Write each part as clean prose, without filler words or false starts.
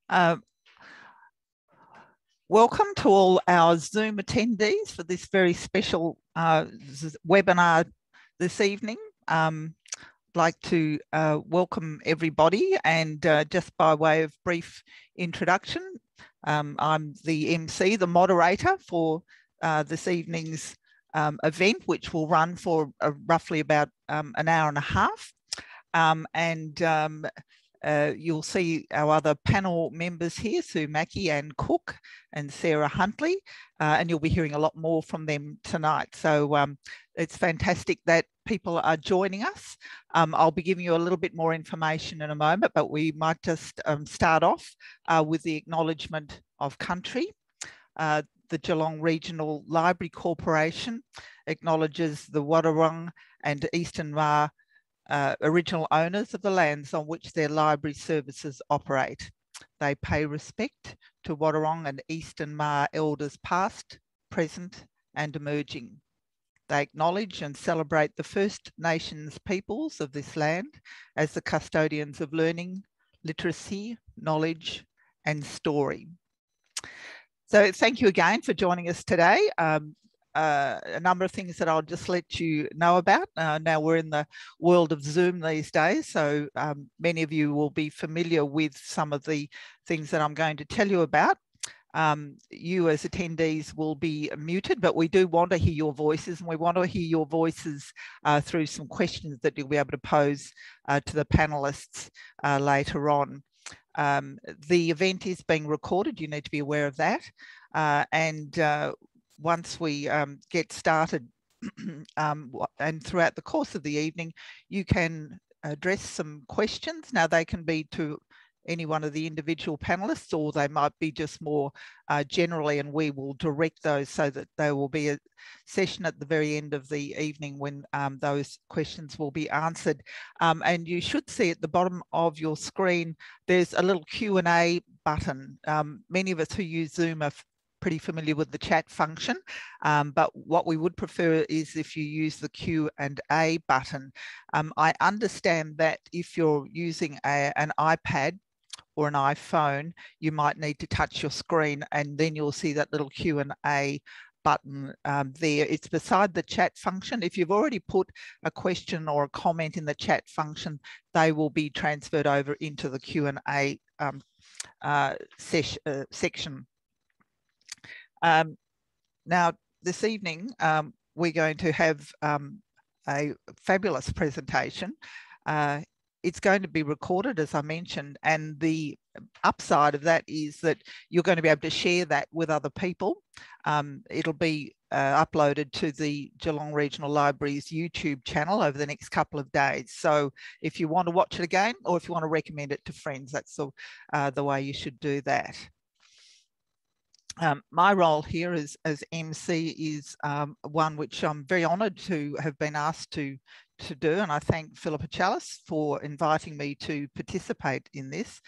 Uh, Welcome to all our Zoom attendees for this very special webinar this evening. I'd like to welcome everybody, and just by way of brief introduction, I'm the MC, the moderator for this evening's event, which will run for roughly about an hour and a half. You'll see our other panel members here, Sue Mackey, Anne Cook and Sarah Huntley, and you'll be hearing a lot more from them tonight. So it's fantastic that people are joining us. I'll be giving you a little bit more information in a moment, but we might just start off with the acknowledgement of country. The Geelong Regional Library Corporation acknowledges the Wadawurrung and Eastern Maar original owners of the lands on which their library services operate. They pay respect to Wadawurrung and Eastern Maar elders past, present and emerging. They acknowledge and celebrate the First Nations peoples of this land as the custodians of learning, literacy, knowledge and story. So thank you again for joining us today. A number of things that I'll just let you know about. Now we're in the world of Zoom these days, so many of you will be familiar with some of the things that I'm going to tell you about. You as attendees will be muted, but we do want to hear your voices, and we want to hear your voices through some questions that you'll be able to pose to the panelists later on. The event is being recorded. You need to be aware of that. Once we get started and throughout the course of the evening, you can address some questions. Now they can be to any one of the individual panelists, or they might be just more generally, and we will direct those so that there will be a session at the very end of the evening when those questions will be answered. And you should see at the bottom of your screen, there's a little Q&A button. Many of us who use Zoom are pretty familiar with the chat function, but what we would prefer is if you use the Q&A button. I understand that if you're using an iPad or an iPhone, you might need to touch your screen, and then you'll see that little Q&A button there. It's beside the chat function. If you've already put a question or a comment in the chat function, they will be transferred over into the Q&A section. Now, this evening, we're going to have a fabulous presentation. It's going to be recorded, as I mentioned, and the upside of that is that you're going to be able to share that with other people. It'll be uploaded to the Geelong Regional Library's YouTube channel over the next couple of days. So if you want to watch it again, or if you want to recommend it to friends, that's the way you should do that. My role here as MC is one which I'm very honoured to have been asked to do, and I thank Philippa Chalice for inviting me to participate in this.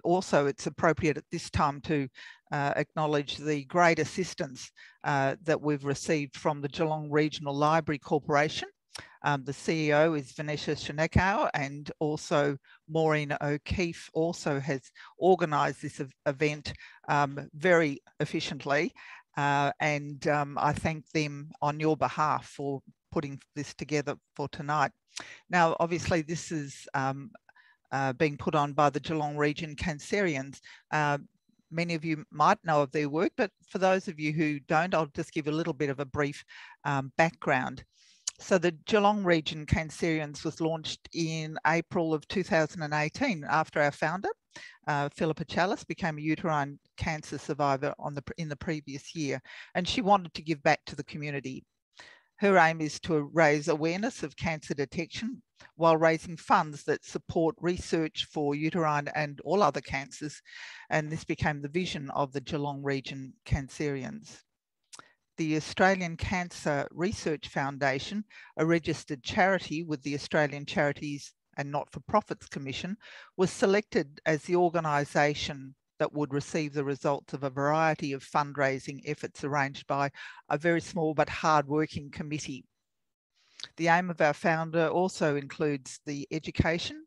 Also, it's appropriate at this time to acknowledge the great assistance that we've received from the Geelong Regional Library Corporation. The CEO is Vanessa Shanekau, and also Maureen O'Keefe also has organised this event very efficiently. I thank them on your behalf for putting this together for tonight. Now, obviously, this is being put on by the Geelong Region Cancerians. Many of you might know of their work, but for those of you who don't, I'll just give a little bit of a brief background. So the Geelong Region Cancerians was launched in April of 2018 after our founder, Philippa Chalice, became a uterine cancer survivor in the previous year, and she wanted to give back to the community. Her aim is to raise awareness of cancer detection while raising funds that support research for uterine and all other cancers, and this became the vision of the Geelong Region Cancerians. The Australian Cancer Research Foundation, a registered charity with the Australian Charities and Not-for-Profits Commission, was selected as the organisation that would receive the results of a variety of fundraising efforts arranged by a very small but hard-working committee. The aim of our founder also includes the education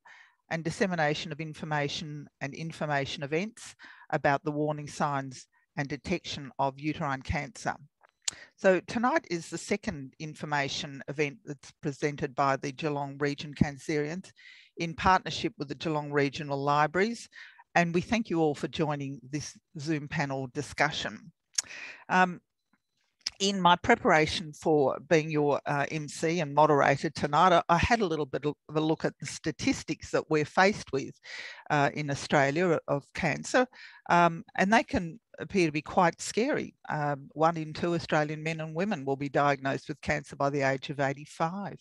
and dissemination of information and information events about the warning signs and detection of uterine cancer. So tonight is the second information event that's presented by the Geelong Region Cancerians in partnership with the Geelong Regional Libraries, and we thank you all for joining this Zoom panel discussion. In my preparation for being your MC and moderator tonight, I had a little bit of a look at the statistics that we're faced with in Australia of cancer, and they can appear to be quite scary. 1 in 2 Australian men and women will be diagnosed with cancer by the age of 85.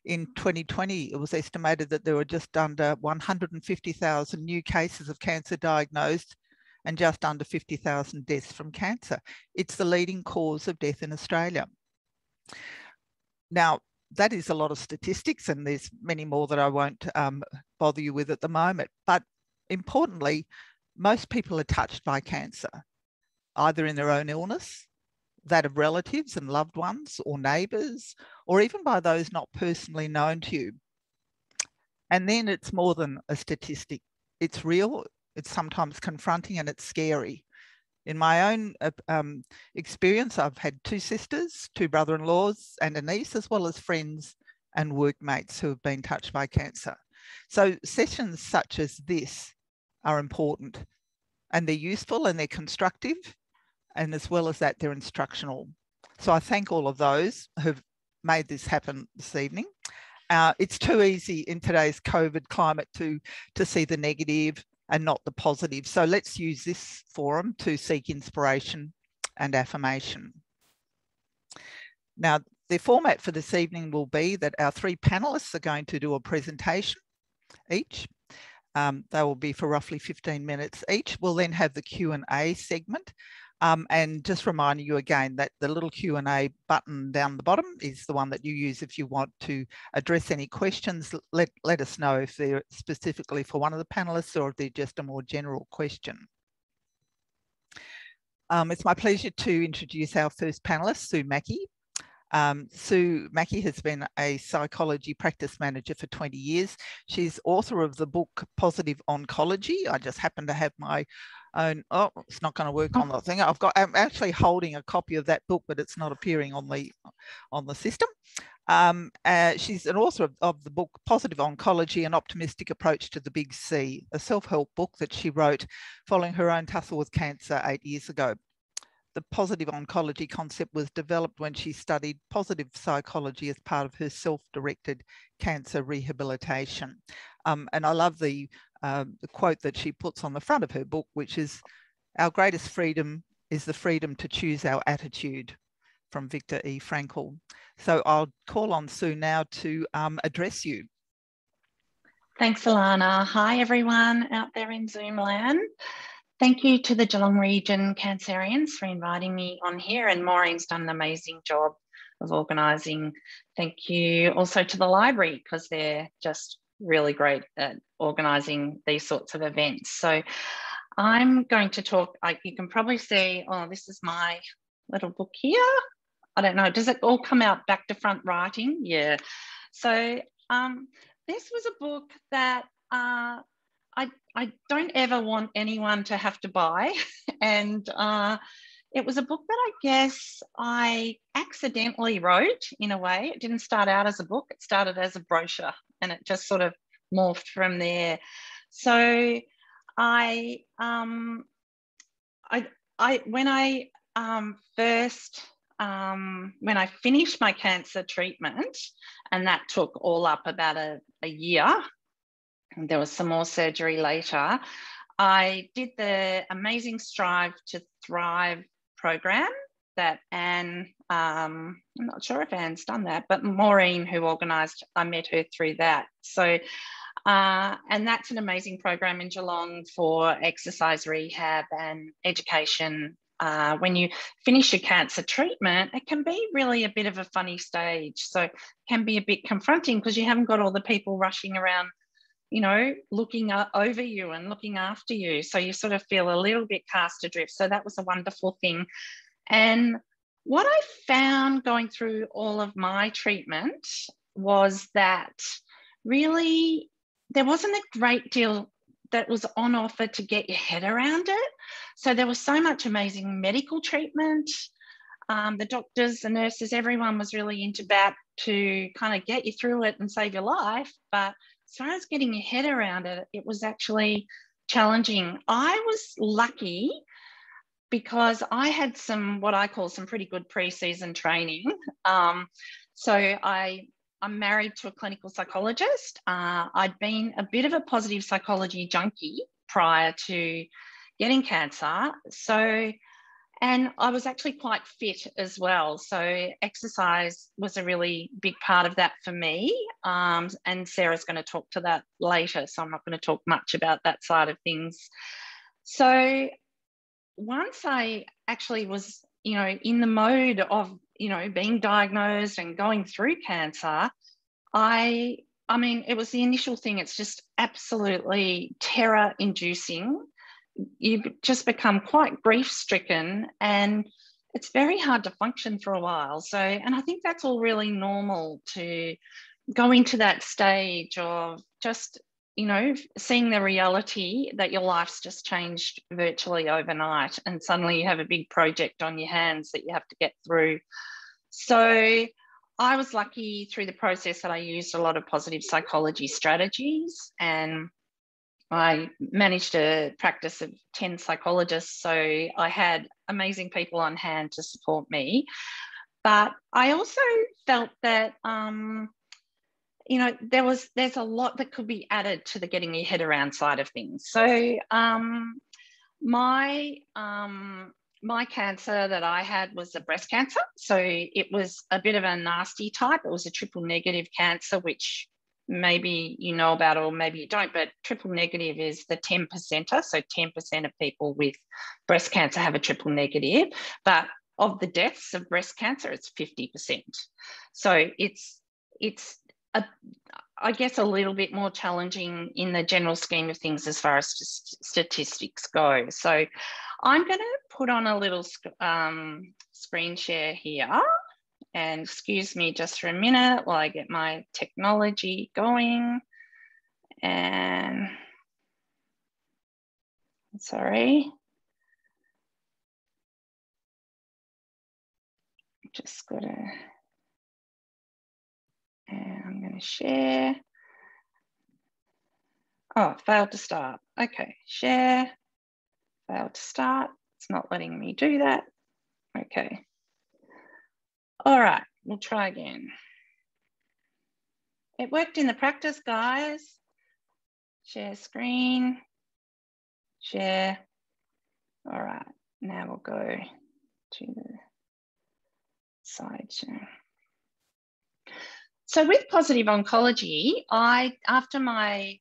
In 2020, it was estimated that there were just under 150,000 new cases of cancer diagnosed and just under 50,000 deaths from cancer. It's the leading cause of death in Australia. Now, that is a lot of statistics, and there's many more that I won't bother you with at the moment. But importantly, most people are touched by cancer, either in their own illness, that of relatives and loved ones or neighbours, or even by those not personally known to you. And then it's more than a statistic. It's real, it's sometimes confronting, and it's scary. In my own experience, I've had 2 sisters, 2 brother-in-laws and a niece, as well as friends and workmates who have been touched by cancer. So sessions such as this are important, and they're useful and they're constructive, and as well as that, they're instructional. So I thank all of those who've made this happen this evening. It's too easy in today's COVID climate to see the negative and not the positive. So let's use this forum to seek inspiration and affirmation. Now, the format for this evening will be that our 3 panelists are going to do a presentation each. They will be for roughly 15 minutes each. We'll then have the Q&A segment. And just reminding you again that the little Q&A button down the bottom is the one that you use if you want to address any questions. Let us know if they're specifically for one of the panelists or if they're just a more general question. It's my pleasure to introduce our first panelist, Sue Mackey. Sue Mackey has been a psychology practice manager for 20 years. She's author of the book Positive Oncology. I just happen to have my own, oh, it's not going to work on the thing. I'm actually holding a copy of that book, but it's not appearing on the system. She's an author of the book Positive Oncology, An Optimistic Approach to the Big C, a self-help book that she wrote following her own tussle with cancer 8 years ago. The positive oncology concept was developed when she studied positive psychology as part of her self-directed cancer rehabilitation. And I love the quote that she puts on the front of her book, which is, "Our greatest freedom is the freedom to choose our attitude," from Viktor E. Frankl. So I'll call on Sue now to address you. Thanks, Alana. Hi, everyone out there in Zoom land. Thank you to the Geelong Region Cancerians for inviting me on here, and Maureen's done an amazing job of organising. Thank you also to the library, because they're just really great at organising these sorts of events. So I'm going to talk, you can probably see, oh, this is my little book here. I don't know, does it all come out back to front writing? Yeah. So this was a book that I don't ever want anyone to have to buy. And it was a book that I guess I accidentally wrote in a way. It didn't start out as a book, it started as a brochure, and it just sort of morphed from there. So when I finished my cancer treatment, and that took all up about a year, and there was some more surgery later, I did the amazing Strive to Thrive program that Anne, I'm not sure if Anne's done that, but Maureen, who organised, I met her through that. So, and that's an amazing program in Geelong for exercise rehab and education. When you finish your cancer treatment, it can be really a bit of a funny stage. So it can be a bit confronting because you haven't got all the people rushing around, you know, looking over you and looking after you. So you sort of feel a little bit cast adrift. So that was a wonderful thing. And what I found going through all of my treatment was that really there wasn't a great deal that was on offer to get your head around it. So there was so much amazing medical treatment. The doctors, the nurses, everyone was really into bat to kind of get you through it and save your life. But as far as getting your head around it, it was actually challenging. I was lucky because I had some, what I call some pretty good pre-season training. So I'm married to a clinical psychologist. I'd been a bit of a positive psychology junkie prior to getting cancer. And I was actually quite fit as well. So exercise was a really big part of that for me. And Sarah's going to talk to that later, so I'm not going to talk much about that side of things. So once I actually was, in the mode of, being diagnosed and going through cancer, I mean, it was the initial thing. It's just absolutely terror-inducing. You just become quite grief-stricken, and it's very hard to function for a while. So, and I think that's all really normal to go into that stage of just, seeing the reality that your life's just changed virtually overnight, and suddenly you have a big project on your hands that you have to get through. So I was lucky through the process that I used a lot of positive psychology strategies, and I managed a practice of 10 psychologists. So I had amazing people on hand to support me. But I also felt that, there's a lot that could be added to the getting your head around side of things. So my cancer that I had was a breast cancer. So it was a bit of a nasty type. It was a triple negative cancer, which maybe you know about or maybe you don't, but triple negative is the 10%er. So 10% of people with breast cancer have a triple negative, but of the deaths of breast cancer, it's 50%. So it's I guess a little bit more challenging in the general scheme of things as far as statistics go. So I'm going to put on a little screen share here. And excuse me just for a minute while I get my technology going. And sorry. Just got to, and I'm going to share. Oh, failed to start. Okay, share, failed to start. It's not letting me do that. Okay. All right, we'll try again. It worked in the practice, guys. Share screen, share. All right, now we'll go to the side share. So with positive oncology, after my,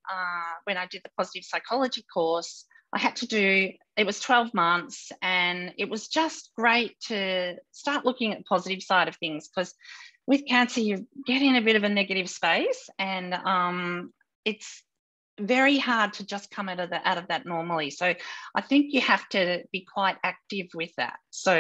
when I did the positive psychology course, I had to do, it was 12 months, and it was just great to start looking at the positive side of things, because with cancer, you get in a bit of a negative space, and it's very hard to just come out of that normally. So I think you have to be quite active with that. So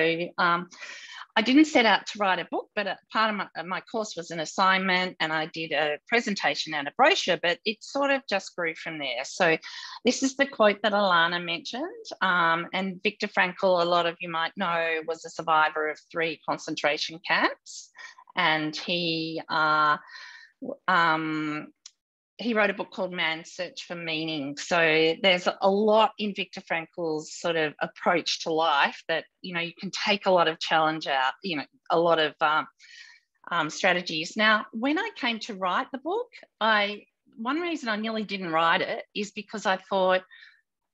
I didn't set out to write a book, but part of my course was an assignment, and I did a presentation and a brochure, but it sort of just grew from there. So this is the quote that Alana mentioned, and Viktor Frankl, a lot of you might know, was a survivor of 3 concentration camps, and he wrote a book called Man's Search for Meaning. So there's a lot in Viktor Frankl's sort of approach to life that, you can take a lot of challenge out, a lot of strategies. Now, when I came to write the book, one reason I nearly didn't write it is because I thought,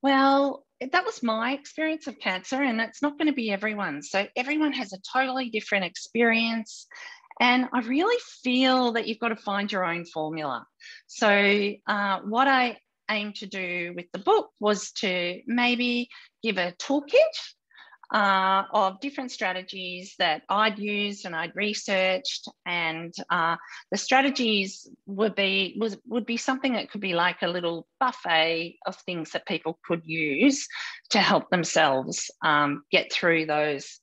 well, that was my experience of cancer, and it's not going to be everyone's. So everyone has a totally different experience. And I really feel that you've got to find your own formula. So what I aimed to do with the book was to maybe give a toolkit of different strategies that I'd used and I'd researched, and the strategies would be something that could be like a little buffet of things that people could use to help themselves get through those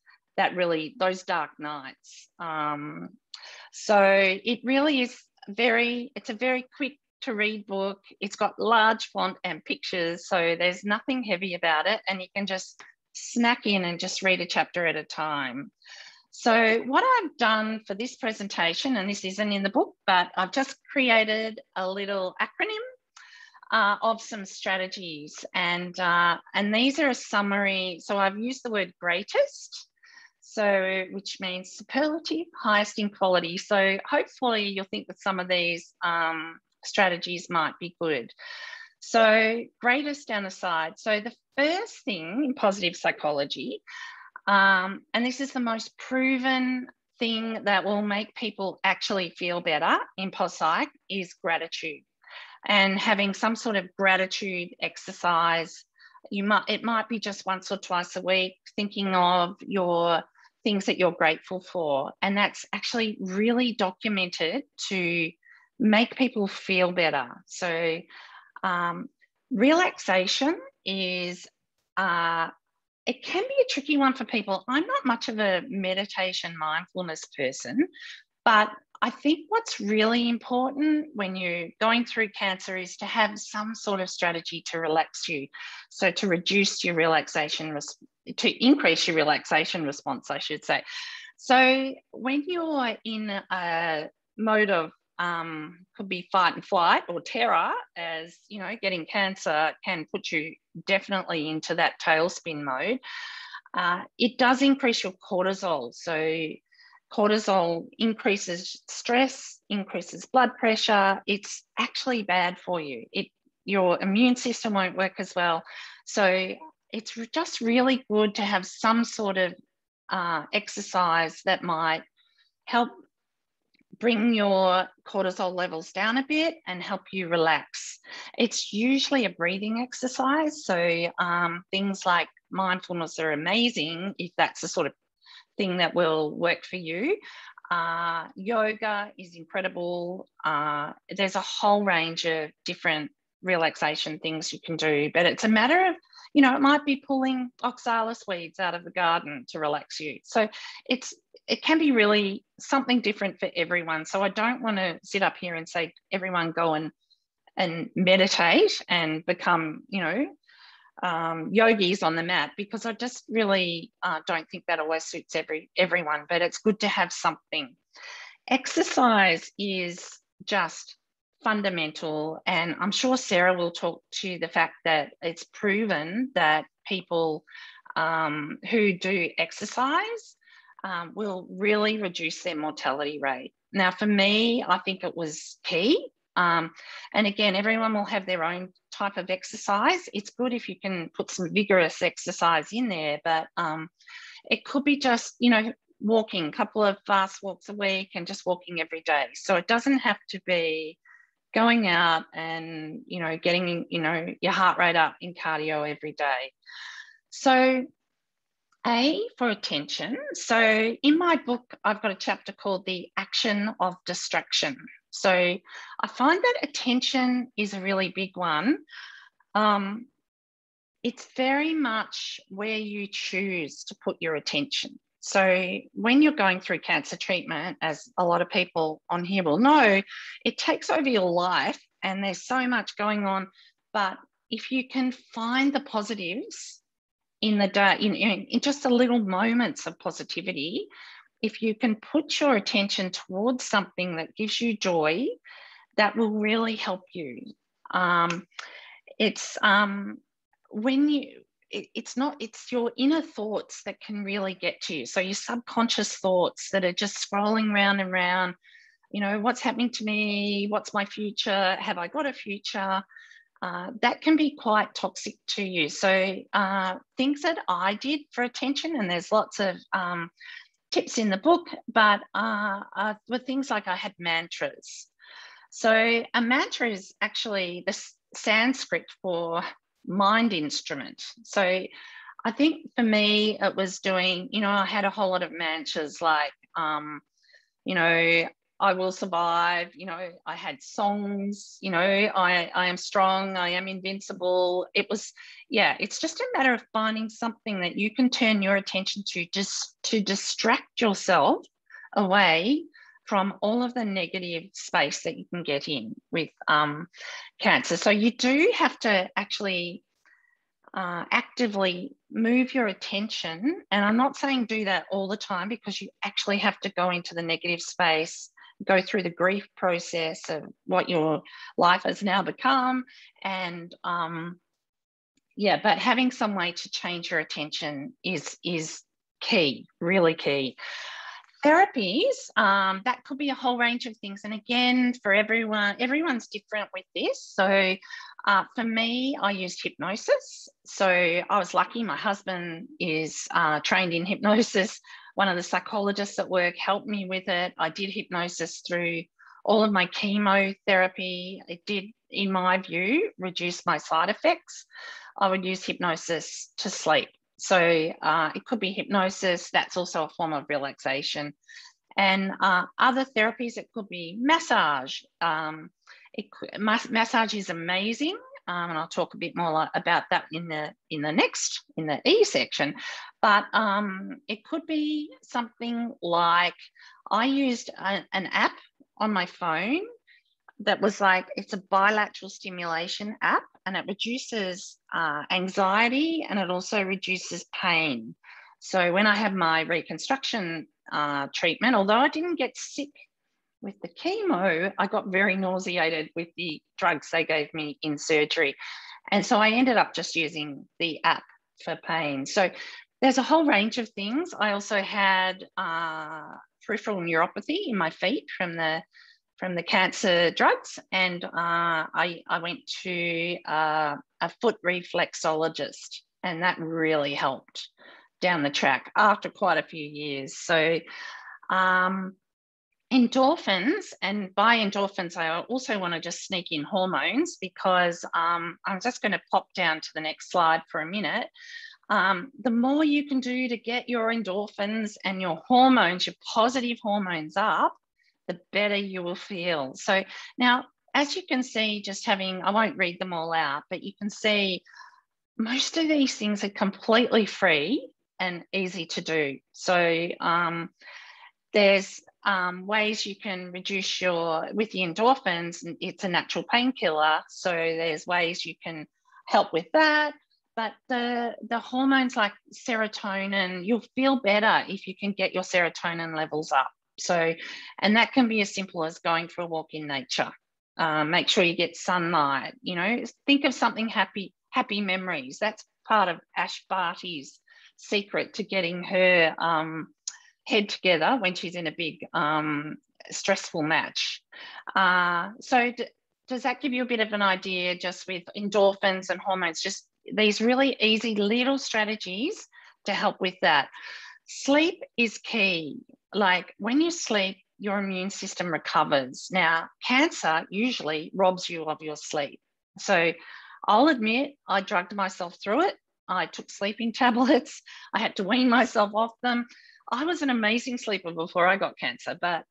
dark nights. So it really is it's a very quick to read book. It's got large font and pictures, so there's nothing heavy about it, and you can just snack in and just read a chapter at a time. So what I've done for this presentation, and this isn't in the book, but I've just created a little acronym of some strategies, and these are a summary. So I've used the word greatest, so which means superlative, highest in quality. So hopefully you'll think that some of these strategies might be good. So greatest down the side. So the first thing in positive psychology, and this is the most proven thing that will make people actually feel better in PosPsych, is gratitude. And having some sort of gratitude exercise. It might be just once or twice a week, thinking of your things that you're grateful for. And that's actually really documented to make people feel better. So relaxation is, it can be a tricky one for people. I'm not much of a meditation mindfulness person, but I think what's really important when you're going through cancer is to have some sort of strategy to relax you. So to reduce your relaxation, to increase your relaxation response, I should say. So when you're in a mode of, could be fight and flight or terror, as you know, getting cancer can put you definitely into that tailspin mode. It does increase your cortisol. So cortisol increases stress, increases blood pressure. It's actually bad for you. Your immune system won't work as well. So it's just really good to have some sort of exercise that might help bring your cortisol levels down a bit and help you relax. It's usually a breathing exercise. So things like mindfulness are amazing if that's the sort of thing that will work for you. Yoga is incredible. There's a whole range of different relaxation things you can do, but it's a matter of, you know, it might be pulling oxalis weeds out of the garden to relax you. So it can be really something different for everyone. So I don't want to sit up here and say everyone go and meditate and become, you know, yogis on the mat, because I just really don't think that always suits everyone, but it's good to have something. Exercise is just fundamental, and I'm sure Sarah will talk to the fact that it's proven that people who do exercise will really reduce their mortality rate. Now, for me, I think it was key. And again, everyone will have their own type of exercise. It's good if you can put some vigorous exercise in there, but it could be just, you know, walking, a couple of fast walks a week and just walking every day. So it doesn't have to be going out and, you know, getting, you know, your heart rate up in cardio every day. So A, for attention. So in my book, I've got a chapter called The Action of Distraction. So I find that attention is a really big one. It's very much where you choose to put your attention. So when you're going through cancer treatment, as a lot of people on here will know, it takes over your life and there's so much going on. But if you can find the positives in the day, in just the little moments of positivity, if you can put your attention towards something that gives you joy, that will really help you. It's your inner thoughts that can really get to you. So your subconscious thoughts that are just scrolling round and round, you know, what's happening to me? What's my future? Have I got a future? That can be quite toxic to you. So things that I did for attention, and there's lots of tips in the book, but were things like I had mantras. So a mantra is actually the Sanskrit for mind instrument. So I think for me, it was doing, you know, I had a whole lot of mantras like, you know, I will survive, you know, I had songs, you know, I am strong, I am invincible. It was, yeah, it's just a matter of finding something that you can turn your attention to just to distract yourself away from all of the negative space that you can get in with cancer. So you do have to actually actively move your attention. And I'm not saying do that all the time, because you actually have to go into the negative space, go through the grief process of what your life has now become. And yeah, but having some way to change your attention is key, really key. Therapies, that could be a whole range of things. And again, for everyone's different with this. So for me, I used hypnosis. So I was lucky. My husband is trained in hypnosis. One of the psychologists at work helped me with it. I did hypnosis through all of my chemotherapy. It did, in my view, reduce my side effects. I would use hypnosis to sleep. So it could be hypnosis. That's also a form of relaxation. And other therapies, it could be massage. Massage is amazing. And I'll talk a bit more about that in the E section. But it could be something like, I used an app on my phone that was like, it's a bilateral stimulation app, and it reduces anxiety, and it also reduces pain. So when I had my reconstruction treatment, although I didn't get sick with the chemo, I got very nauseated with the drugs they gave me in surgery. And so I ended up just using the app for pain. So there's a whole range of things. I also had peripheral neuropathy in my feet from the cancer drugs, and I went to a foot reflexologist, and that really helped down the track after quite a few years. So endorphins, and by endorphins, I also want to just sneak in hormones, because I'm just going to pop down to the next slide for a minute. The more you can do to get your endorphins and your hormones, your positive hormones up, the better you will feel. So now, as you can see, I won't read them all out, but you can see most of these things are completely free and easy to do. So there's ways you can reduce with the endorphins, it's a natural painkiller. So there's ways you can help with that. But the hormones like serotonin, you'll feel better if you can get your serotonin levels up. So, and that can be as simple as going for a walk in nature. Make sure you get sunlight, think of something happy memories. That's part of Ash Barty's secret to getting her head together when she's in a big stressful match. So does that give you a bit of an idea, just with endorphins and hormones, just these really easy little strategies to help with that? Sleep is key. Like when you sleep, your immune system recovers. Now, cancer usually robs you of your sleep. So I'll admit, I drugged myself through it. I took sleeping tablets. I had to wean myself off them. I was an amazing sleeper before I got cancer, but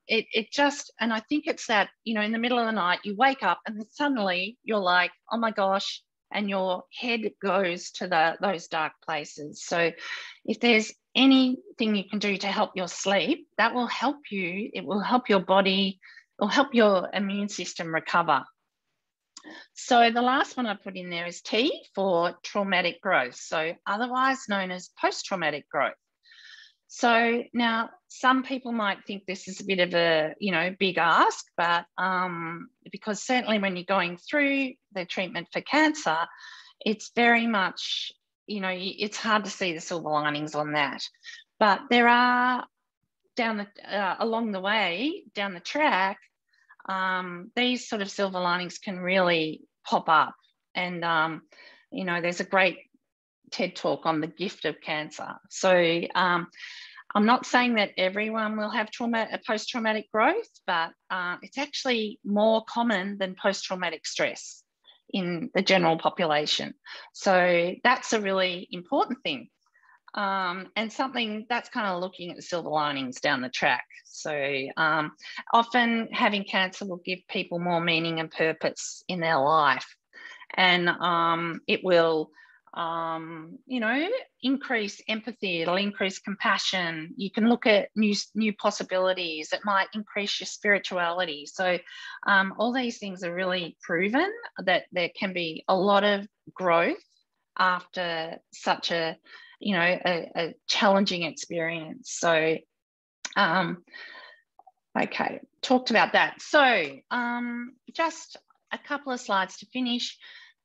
it just, and I think it's that, in the middle of the night, you wake up and suddenly you're like, oh my gosh, and your head goes to those dark places. So if there's anything you can do to help your sleep, that will help you. It will help your body, it will help your immune system recover. So the last one I put in there is T for traumatic growth, so otherwise known as post-traumatic growth. So now some people might think this is a bit of a, big ask, but because certainly when you're going through the treatment for cancer, it's very much, it's hard to see the silver linings on that. But there are along the way, down the track, these sort of silver linings can really pop up. And, there's a great TED talk on the gift of cancer. So I'm not saying that everyone will have post-traumatic growth, but it's actually more common than post-traumatic stress in the general population. So that's a really important thing. And something that's kind of looking at the silver linings down the track. So often having cancer will give people more meaning and purpose in their life. And it will you know, increase empathy, it'll increase compassion. You can look at new possibilities. It might increase your spirituality. So all these things are really proven that there can be a lot of growth after such a, you know, a challenging experience. So, okay, talked about that. So just a couple of slides to finish.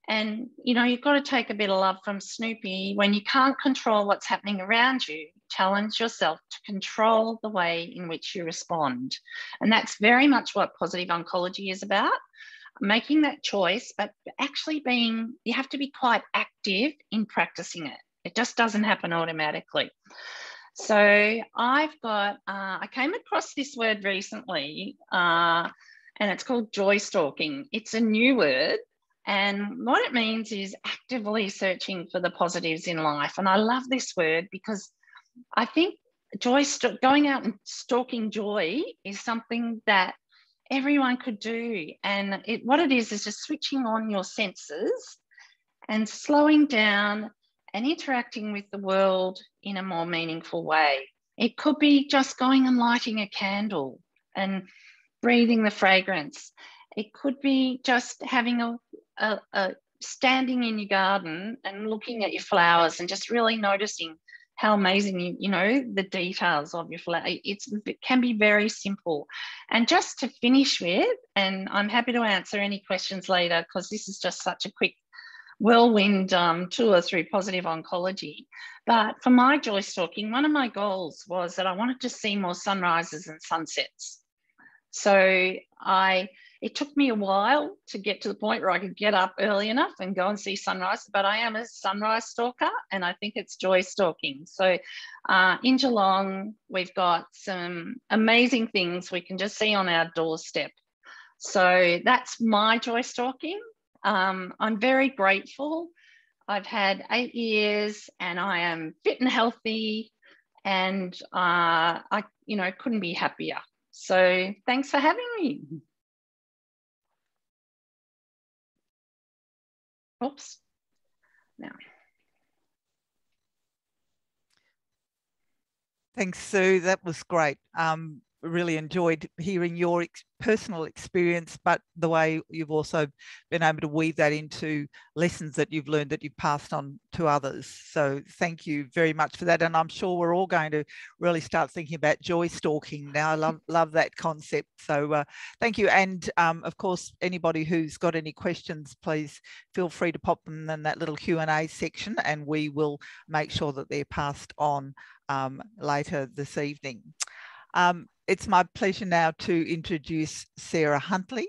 And, you know, you've got to take a bit of love from Snoopy. When you can't control what's happening around you, challenge yourself to control the way in which you respond. And that's very much what positive oncology is about, making that choice, but actually you have to be quite active in practicing it. It just doesn't happen automatically. So I've got, I came across this word recently, and it's called joy stalking. It's a new word. And what it means is actively searching for the positives in life. And I love this word because I think going out and stalking joy is something that everyone could do. And what it is just switching on your senses and slowing down and interacting with the world in a more meaningful way. It could be just going and lighting a candle and breathing the fragrance. It could be just having a standing in your garden and looking at your flowers and just really noticing how amazing, you know, the details of your flower. It can be very simple. And just to finish with, and I'm happy to answer any questions later because this is just such a quick whirlwind tour through positive oncology. But for my joy stalking, one of my goals was that I wanted to see more sunrises and sunsets. So it took me a while to get to the point where I could get up early enough and go and see sunrise, but I am a sunrise stalker and I think it's joy stalking. So in Geelong, we've got some amazing things we can just see on our doorstep. So that's my joy stalking. I'm very grateful. I've had 8 years and I am fit and healthy and I, you know, couldn't be happier. So thanks for having me. Oops. Now. Thanks, Sue. That was great. Really enjoyed hearing your personal experience, but the way you've also been able to weave that into lessons that you've learned that you've passed on to others. So thank you very much for that. And I'm sure we're all going to really start thinking about joy stalking now. I love that concept. So thank you. And of course, anybody who's got any questions, please feel free to pop them in that little Q&A section and we will make sure that they're passed on later this evening. It's my pleasure now to introduce Sarah Huntley.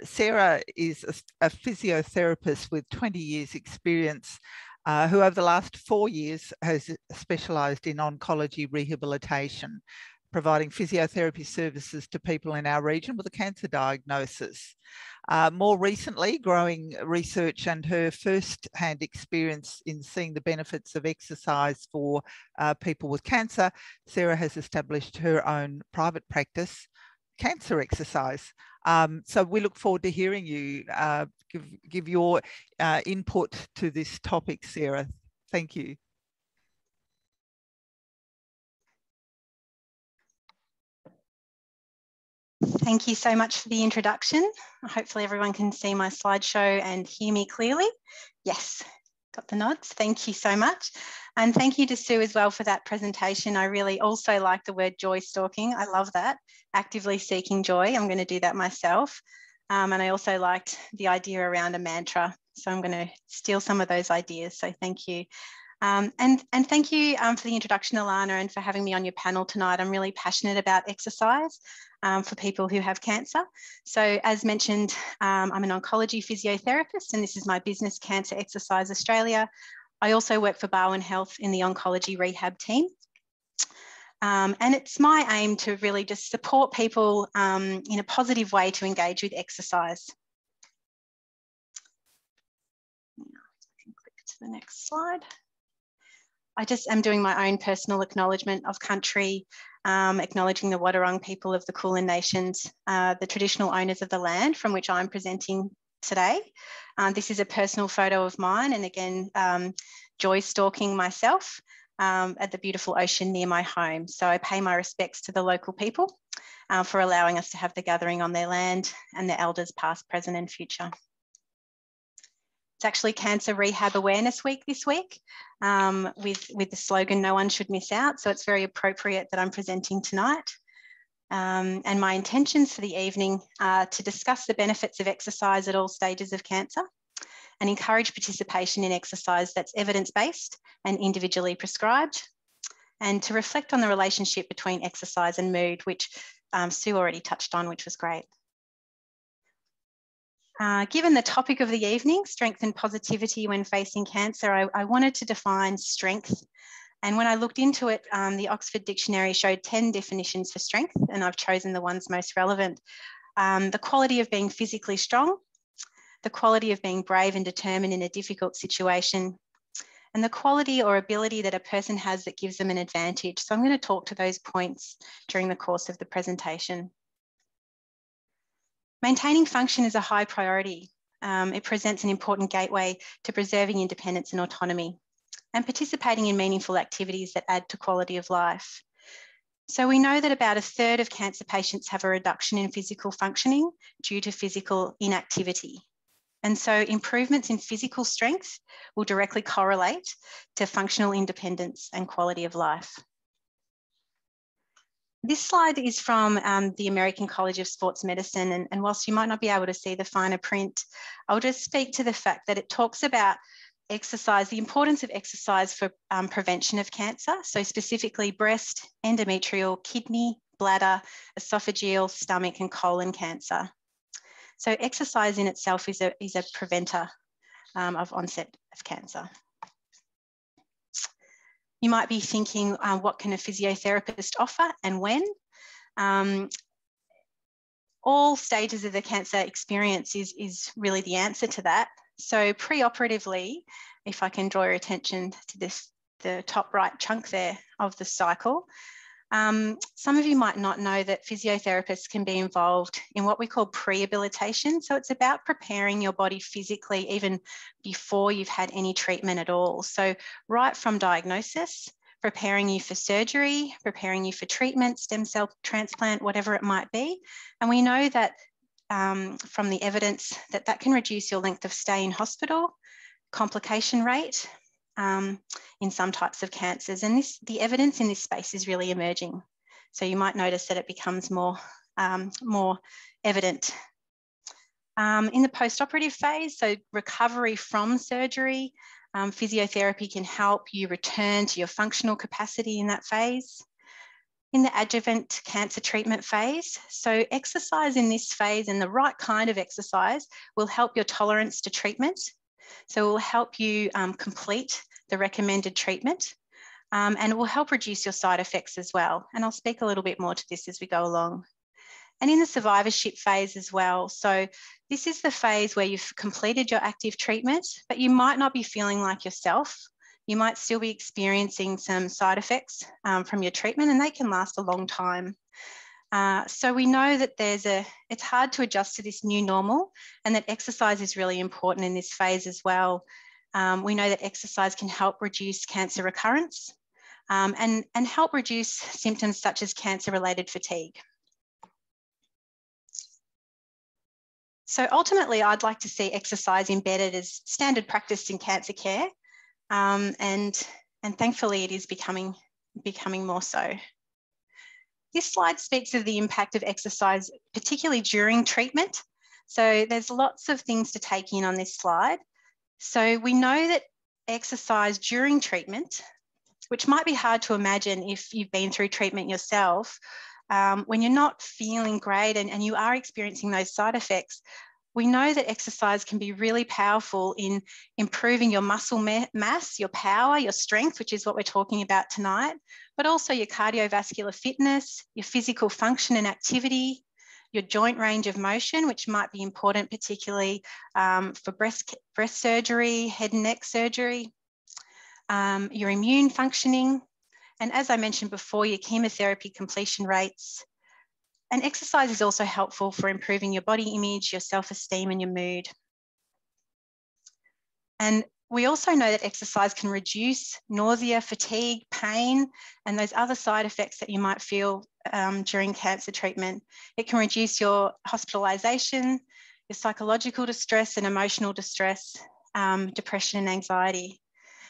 Sarah is a physiotherapist with 20 years experience who over the last 4 years has specialised in oncology rehabilitation, providing physiotherapy services to people in our region with a cancer diagnosis. More recently, growing research and her first-hand experience in seeing the benefits of exercise for people with cancer, Sarah has established her own private practice, Cancer Exercise. So we look forward to hearing you give your input to this topic, Sarah. Thank you. Thank you so much for the introduction. Hopefully everyone can see my slideshow and hear me clearly. Yes, got the nods. Thank you so much. And thank you to Sue as well for that presentation. I really also like the word joy stalking. I love that. Actively seeking joy. I'm going to do that myself. And I also liked the idea around a mantra. So I'm going to steal some of those ideas. So thank you. And thank you for the introduction, Alana, and for having me on your panel tonight. I'm really passionate about exercise for people who have cancer. So as mentioned, I'm an oncology physiotherapist, and this is my business, Cancer Exercise Australia. I also work for Barwon Health in the Oncology Rehab team. And it's my aim to really just support people in a positive way to engage with exercise. Now, I can click to the next slide. I just am doing my own personal acknowledgement of country, acknowledging the Wadawurrung people of the Kulin Nations, the traditional owners of the land from which I'm presenting today. This is a personal photo of mine, and again, Joy stalking myself at the beautiful ocean near my home. So I pay my respects to the local people for allowing us to have the gathering on their land and their elders past, present and future. It's actually Cancer Rehab Awareness Week this week with the slogan, "No one should miss out." So it's very appropriate that I'm presenting tonight. And my intentions for the evening are to discuss the benefits of exercise at all stages of cancer and encourage participation in exercise that's evidence-based and individually prescribed, and to reflect on the relationship between exercise and mood, which Sue already touched on, which was great. Given the topic of the evening, strength and positivity when facing cancer, I wanted to define strength. And when I looked into it, the Oxford Dictionary showed 10 definitions for strength, and I've chosen the ones most relevant. The quality of being physically strong, the quality of being brave and determined in a difficult situation, and the quality or ability that a person has that gives them an advantage. So I'm going to talk to those points during the course of the presentation. Maintaining function is a high priority. It presents an important gateway to preserving independence and autonomy, and participating in meaningful activities that add to quality of life. So we know that about 1/3 of cancer patients have a reduction in physical functioning due to physical inactivity. And so improvements in physical strength will directly correlate to functional independence and quality of life. This slide is from the American College of Sports Medicine, and whilst you might not be able to see the finer print, I'll just speak to the fact that it talks about exercise, the importance of exercise for prevention of cancer, so specifically breast, endometrial, kidney, bladder, esophageal, stomach and colon cancer. So exercise in itself is a preventer of onset of cancer. You might be thinking, what can a physiotherapist offer and when? All stages of the cancer experience is really the answer to that. So preoperatively, if I can draw your attention to the top right chunk there of the cycle, some of you might not know that physiotherapists can be involved in what we call prehabilitation. So it's about preparing your body physically even before you've had any treatment at all. So right from diagnosis, preparing you for surgery, preparing you for treatment, stem cell transplant, whatever it might be. And we know that from the evidence that can reduce your length of stay in hospital, complication rate, in some types of cancers. And the evidence in this space is really emerging. So you might notice that it becomes more evident. In the post-operative phase, so recovery from surgery, physiotherapy can help you return to your functional capacity in that phase. In the adjuvant cancer treatment phase, so exercise in this phase and the right kind of exercise will help your tolerance to treatment. So it will help you complete the recommended treatment, and it will help reduce your side effects as well. And I'll speak a little bit more to this as we go along. And in the survivorship phase as well. So this is the phase where you've completed your active treatment, but you might not be feeling like yourself. You might still be experiencing some side effects from your treatment, and they can last a long time. So we know that it's hard to adjust to this new normal, and that exercise is really important in this phase as well. We know that exercise can help reduce cancer recurrence and help reduce symptoms such as cancer-related fatigue. So ultimately, I'd like to see exercise embedded as standard practice in cancer care, and thankfully it is becoming more so. This slide speaks of the impact of exercise, particularly during treatment. So there's lots of things to take in on this slide. So we know that exercise during treatment, which might be hard to imagine if you've been through treatment yourself, when you're not feeling great and you are experiencing those side effects, we know that exercise can be really powerful in improving your muscle mass, your power, your strength, which is what we're talking about tonight, but also your cardiovascular fitness, your physical function and activity, your joint range of motion, which might be important particularly for breast surgery, head and neck surgery, your immune functioning, and as I mentioned before, your chemotherapy completion rates. And exercise is also helpful for improving your body image, your self-esteem and your mood. And we also know that exercise can reduce nausea, fatigue, pain, and those other side effects that you might feel during cancer treatment. It can reduce your hospitalisation, your psychological distress and emotional distress, depression and anxiety.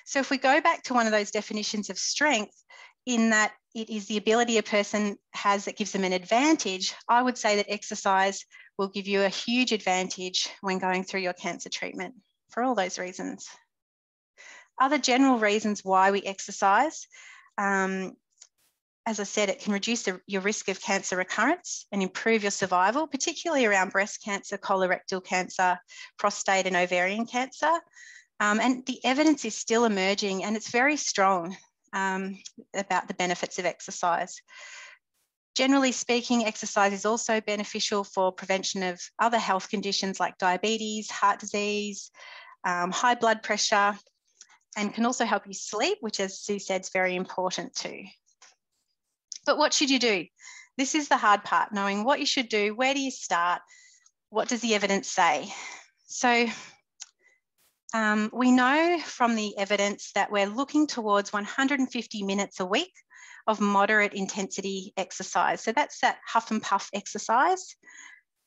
So if we go back to one of those definitions of strength, in that it is the ability a person has that gives them an advantage, I would say that exercise will give you a huge advantage when going through your cancer treatment for all those reasons. Other general reasons why we exercise, as I said, it can reduce your risk of cancer recurrence and improve your survival, particularly around breast cancer, colorectal cancer, prostate and ovarian cancer. And the evidence is still emerging and it's very strong about the benefits of exercise. Generally speaking, exercise is also beneficial for prevention of other health conditions like diabetes, heart disease, high blood pressure, and can also help you sleep, which, as Sue said, is very important too. But what should you do? This is the hard part, knowing what you should do. Where do you start? What does the evidence say? So we know from the evidence that we're looking towards 150 minutes a week of moderate intensity exercise. So that's that huff and puff exercise.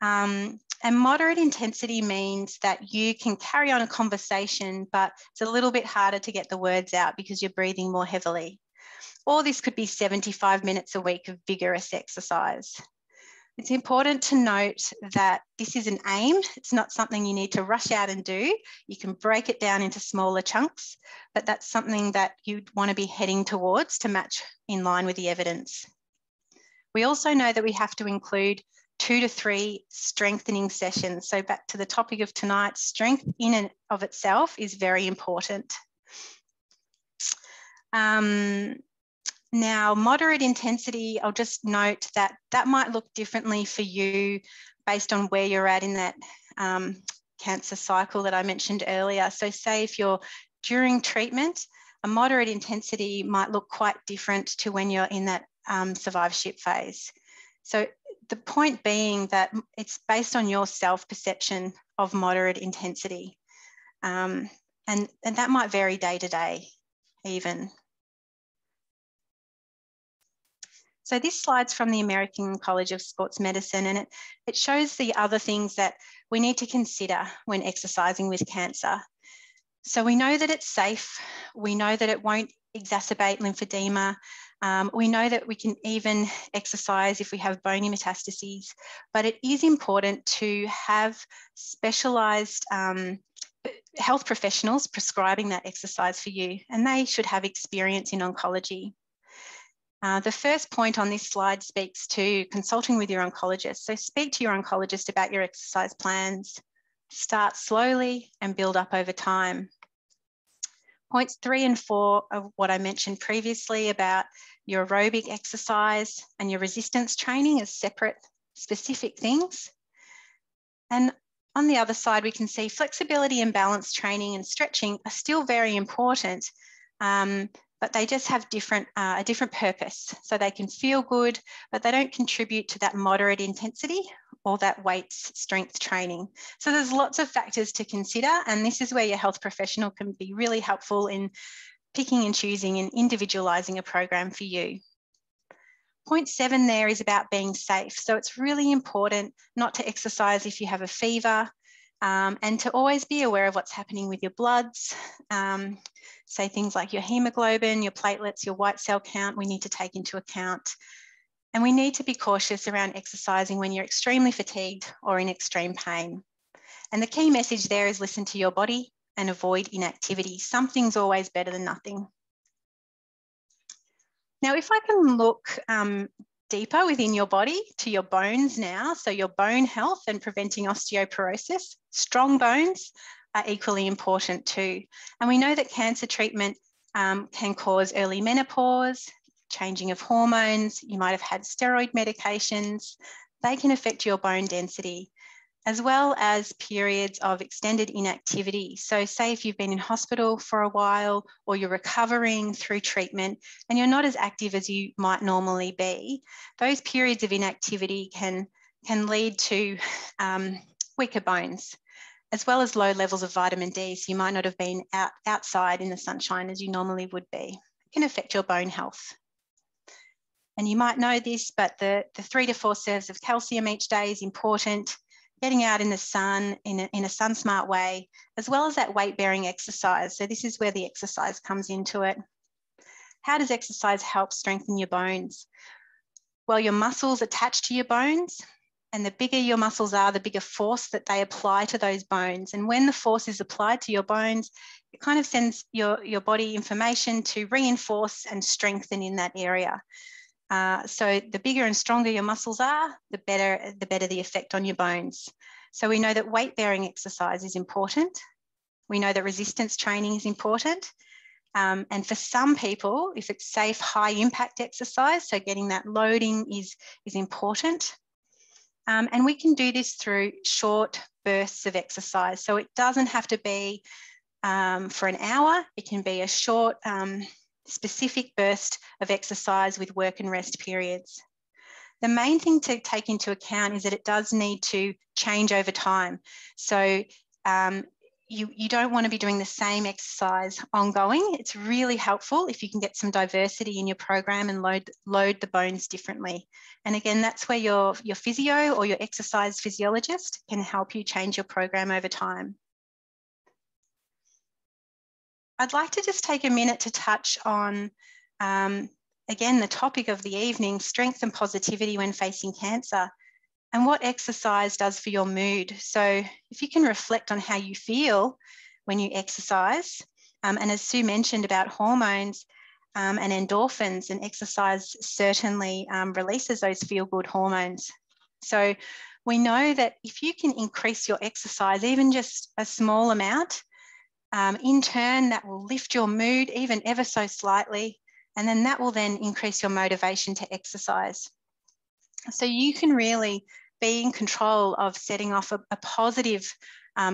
And moderate intensity means that you can carry on a conversation, but it's a little bit harder to get the words out because you're breathing more heavily. Or this could be 75 minutes a week of vigorous exercise. It's important to note that this is an aim. It's not something you need to rush out and do. You can break it down into smaller chunks, but that's something that you'd want to be heading towards to match in line with the evidence. We also know that we have to include 2 to 3 strengthening sessions. So back to the topic of tonight, strength in and of itself is very important. Now, moderate intensity, I'll just note that that might look differently for you based on where you're at in that cancer cycle that I mentioned earlier. So say if you're during treatment, a moderate intensity might look quite different to when you're in that survivorship phase. So the point being that it's based on your self-perception of moderate intensity. And that might vary day to day even. So this slide's from the American College of Sports Medicine, and it shows the other things that we need to consider when exercising with cancer. So we know that it's safe. We know that it won't exacerbate lymphedema. We know that we can even exercise if we have bony metastases, but it is important to have specialised health professionals prescribing that exercise for you, and they should have experience in oncology. The first point on this slide speaks to consulting with your oncologist. So speak to your oncologist about your exercise plans. Start slowly and build up over time. Points 3 and 4 are what I mentioned previously about your aerobic exercise and your resistance training as separate specific things. And on the other side, we can see flexibility and balance training and stretching are still very important, but they just have a different purpose. So they can feel good, but they don't contribute to that moderate intensity or that weight strength training. So there's lots of factors to consider, and this is where your health professional can be really helpful in picking and choosing and individualising a program for you. Point 7 there is about being safe. So it's really important not to exercise if you have a fever, and to always be aware of what's happening with your bloods. Say things like your hemoglobin, your platelets, your white cell count, we need to take into account. And we need to be cautious around exercising when you're extremely fatigued or in extreme pain. And the key message there is listen to your body and avoid inactivity. Something's always better than nothing. Now, if I can look deeper within your body to your bones now, so your bone health and preventing osteoporosis, strong bones are equally important too. And we know that cancer treatment can cause early menopause, changing of hormones. You might have had steroid medications. They can affect your bone density, as well as periods of extended inactivity. So say if you've been in hospital for a while or you're recovering through treatment and you're not as active as you might normally be, those periods of inactivity can lead to weaker bones. as well as low levels of vitamin D. So you might not have been outside in the sunshine as you normally would be. It can affect your bone health. And you might know this, but the 3 to 4 serves of calcium each day is important. Getting out in the sun in a sun smart way, as well as that weight bearing exercise. So this is where the exercise comes into it. How does exercise help strengthen your bones? Well, your muscles attach to your bones, and the bigger your muscles are, the bigger force that they apply to those bones. And when the force is applied to your bones, it kind of sends your body information to reinforce and strengthen in that area. So the bigger and stronger your muscles are, the better the effect on your bones. So we know that weight-bearing exercise is important. We know that resistance training is important. And for some people, if it's safe, high-impact exercise, so getting that loading is important. And we can do this through short bursts of exercise. So it doesn't have to be for an hour. It can be a short, specific burst of exercise with work and rest periods. The main thing to take into account is that it does need to change over time. So you don't want to be doing the same exercise ongoing. It's really helpful if you can get some diversity in your program and load the bones differently. And again, that's where your physio or your exercise physiologist can help you change your program over time. I'd like to just take a minute to touch on, again, the topic of the evening, strength and positivity when facing cancer, and what exercise does for your mood. So if you can reflect on how you feel when you exercise, and as Sue mentioned about hormones and endorphins, and exercise certainly releases those feel-good hormones. So we know that if you can increase your exercise, even just a small amount, in turn, that will lift your mood even ever so slightly, and then that will then increase your motivation to exercise. So you can really be in control of setting off a positive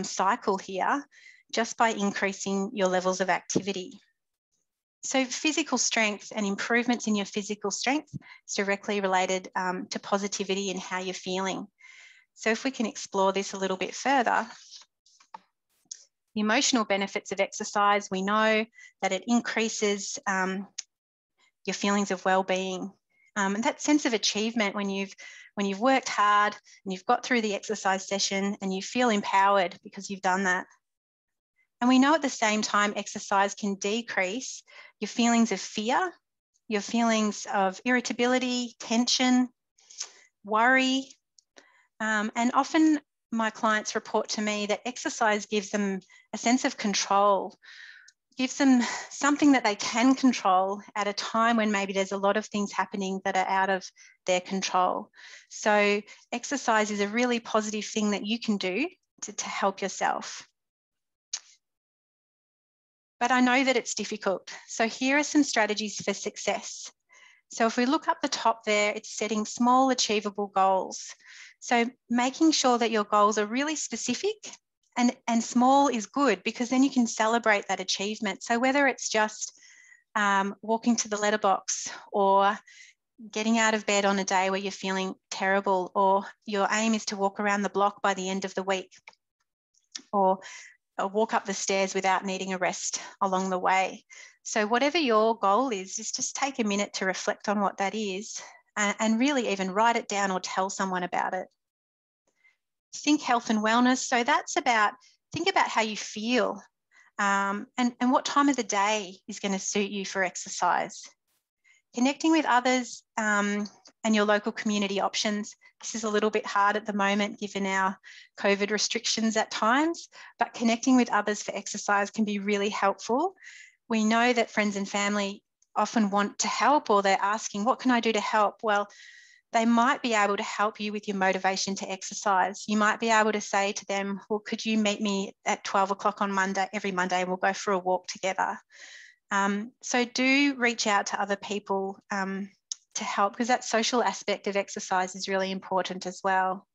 cycle here just by increasing your levels of activity. So physical strength and improvements in your physical strength is directly related to positivity and how you're feeling. So if we can explore this a little bit further, the emotional benefits of exercise, we know that it increases your feelings of well-being, and that sense of achievement when you've worked hard and you've got through the exercise session and you feel empowered because you've done that. And we know at the same time exercise can decrease your feelings of fear, your feelings of irritability, tension, worry, and often my clients report to me that exercise gives them a sense of control, gives them something that they can control at a time when maybe there's a lot of things happening that are out of their control. So exercise is a really positive thing that you can do to help yourself. But I know that it's difficult. So here are some strategies for success. So if we look up the top there, it's setting small achievable goals. So making sure that your goals are really specific, and small is good because then you can celebrate that achievement. So whether it's just walking to the letterbox or getting out of bed on a day where you're feeling terrible, or your aim is to walk around the block by the end of the week, or walk up the stairs without needing a rest along the way. So whatever your goal is just take a minute to reflect on what that is, and really even write it down or tell someone about it. Think health and wellness. So that's think about how you feel and what time of the day is going to suit you for exercise. Connecting with others and your local community options. This is a little bit hard at the moment given our COVID restrictions at times, but connecting with others for exercise can be really helpful. We know that friends and family often want to help, or they're asking, what can I do to help? Well, they might be able to help you with your motivation to exercise. You might be able to say to them, well, could you meet me at 12 o'clock on Monday, every Monday, and we'll go for a walk together. So do reach out to other people to help, because that social aspect of exercise is really important as well.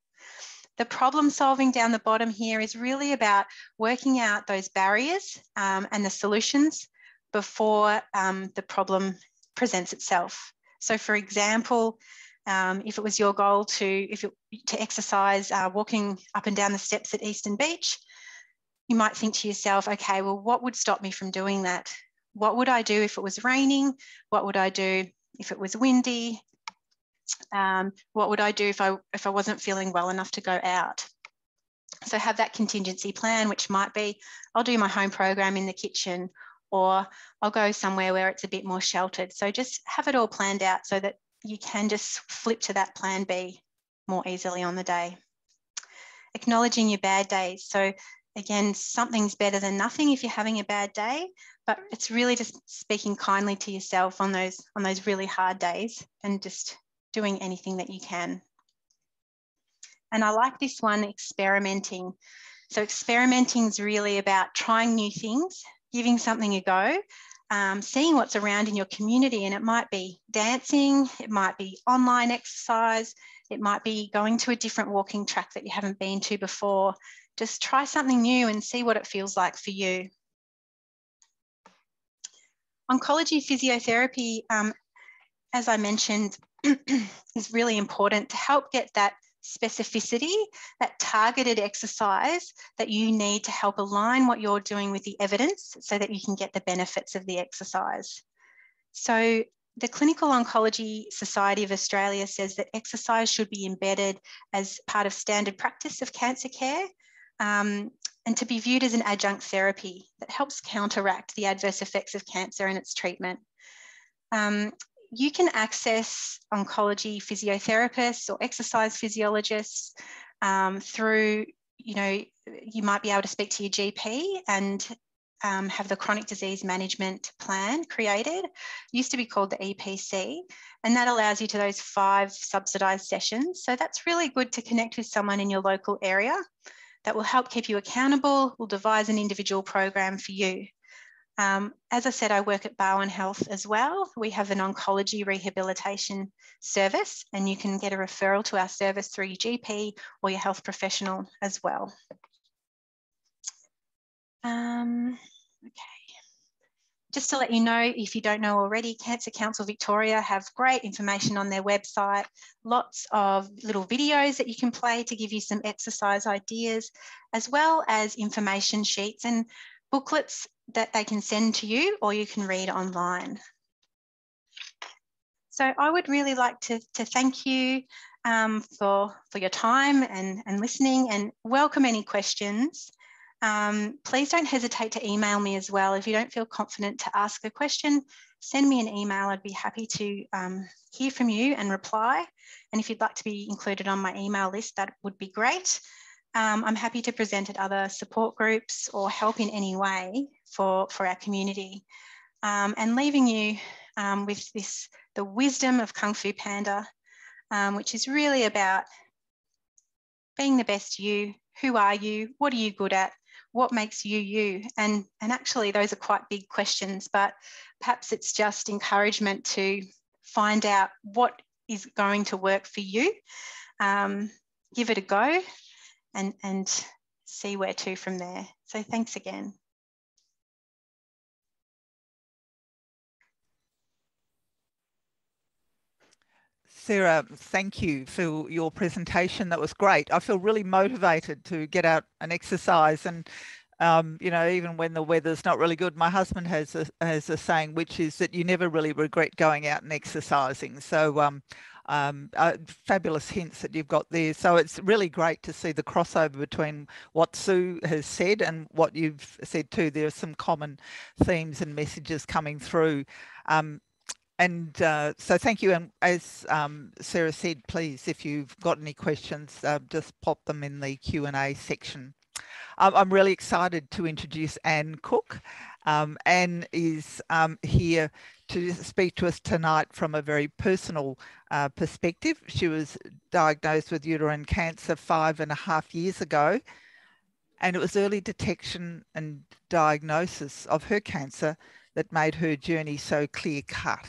The problem solving down the bottom here is really about working out those barriers and the solutions before the problem presents itself. So for example, if it was your goal to exercise walking up and down the steps at Eastern Beach, you might think to yourself, okay, well, what would stop me from doing that? What would I do if it was raining? What would I do if it was windy? What would I do if I wasn't feeling well enough to go out? So have that contingency plan, which might be, I'll do my home program in the kitchen, or I'll go somewhere where it's a bit more sheltered. So just have it all planned out so that you can just flip to that plan B more easily on the day. Acknowledging your bad days. So again, something's better than nothing if you're having a bad day, but it's really just speaking kindly to yourself on those really hard days and just doing anything that you can. And I like this one, experimenting. So experimenting is really about trying new things, giving something a go, seeing what's around in your community. And it might be dancing, it might be online exercise, it might be going to a different walking track that you haven't been to before. Just try something new and see what it feels like for you. Oncology physiotherapy, as I mentioned, is really important to help get that specificity, that targeted exercise that you need to help align what you're doing with the evidence so that you can get the benefits of the exercise. So the Clinical Oncology Society of Australia says that exercise should be embedded as part of standard practice of cancer care, and to be viewed as an adjunct therapy that helps counteract the adverse effects of cancer and its treatment. You can access oncology physiotherapists or exercise physiologists through, you might be able to speak to your GP and have the chronic disease management plan created. It used to be called the EPC, and that allows you to those 5 subsidised sessions. So that's really good to connect with someone in your local area that will help keep you accountable, will devise an individual program for you. As I said, I work at Bowen Health as well. We have an oncology rehabilitation service, and you can get a referral to our service through your GP or your health professional as well. Okay. Just to let you know, if you don't know already, Cancer Council Victoria have great information on their website, lots of little videos that you can play to give you some exercise ideas, as well as information sheets and booklets that they can send to you or you can read online. So I would really like to thank you for your time and listening, and welcome any questions. Please don't hesitate to email me as well. If you don't feel confident to ask a question, send me an email. I'd be happy to hear from you and reply. And if you'd like to be included on my email list, that would be great. I'm happy to present at other support groups or help in any way for our community. And leaving you with the wisdom of Kung Fu Panda, which is really about being the best you. Who are you? What are you good at? What makes you you? And actually those are quite big questions, but perhaps it's just encouragement to find out what is going to work for you. Give it a go and see where to from there. So thanks again. Sarah, thank you for your presentation. That was great. I feel really motivated to get out and exercise. And, even when the weather's not really good, my husband has a saying, which is that you never really regret going out and exercising. So fabulous hints that you've got there. So it's really great to see the crossover between what Sue has said and what you've said too. There are some common themes and messages coming through. So thank you. And as Sarah said, please, if you've got any questions, just pop them in the Q&A section. I'm really excited to introduce Anne Cook. Anne is here to speak to us tonight from a very personal perspective. She was diagnosed with uterine cancer 5.5 years ago, and it was early detection and diagnosis of her cancer that made her journey so clear-cut.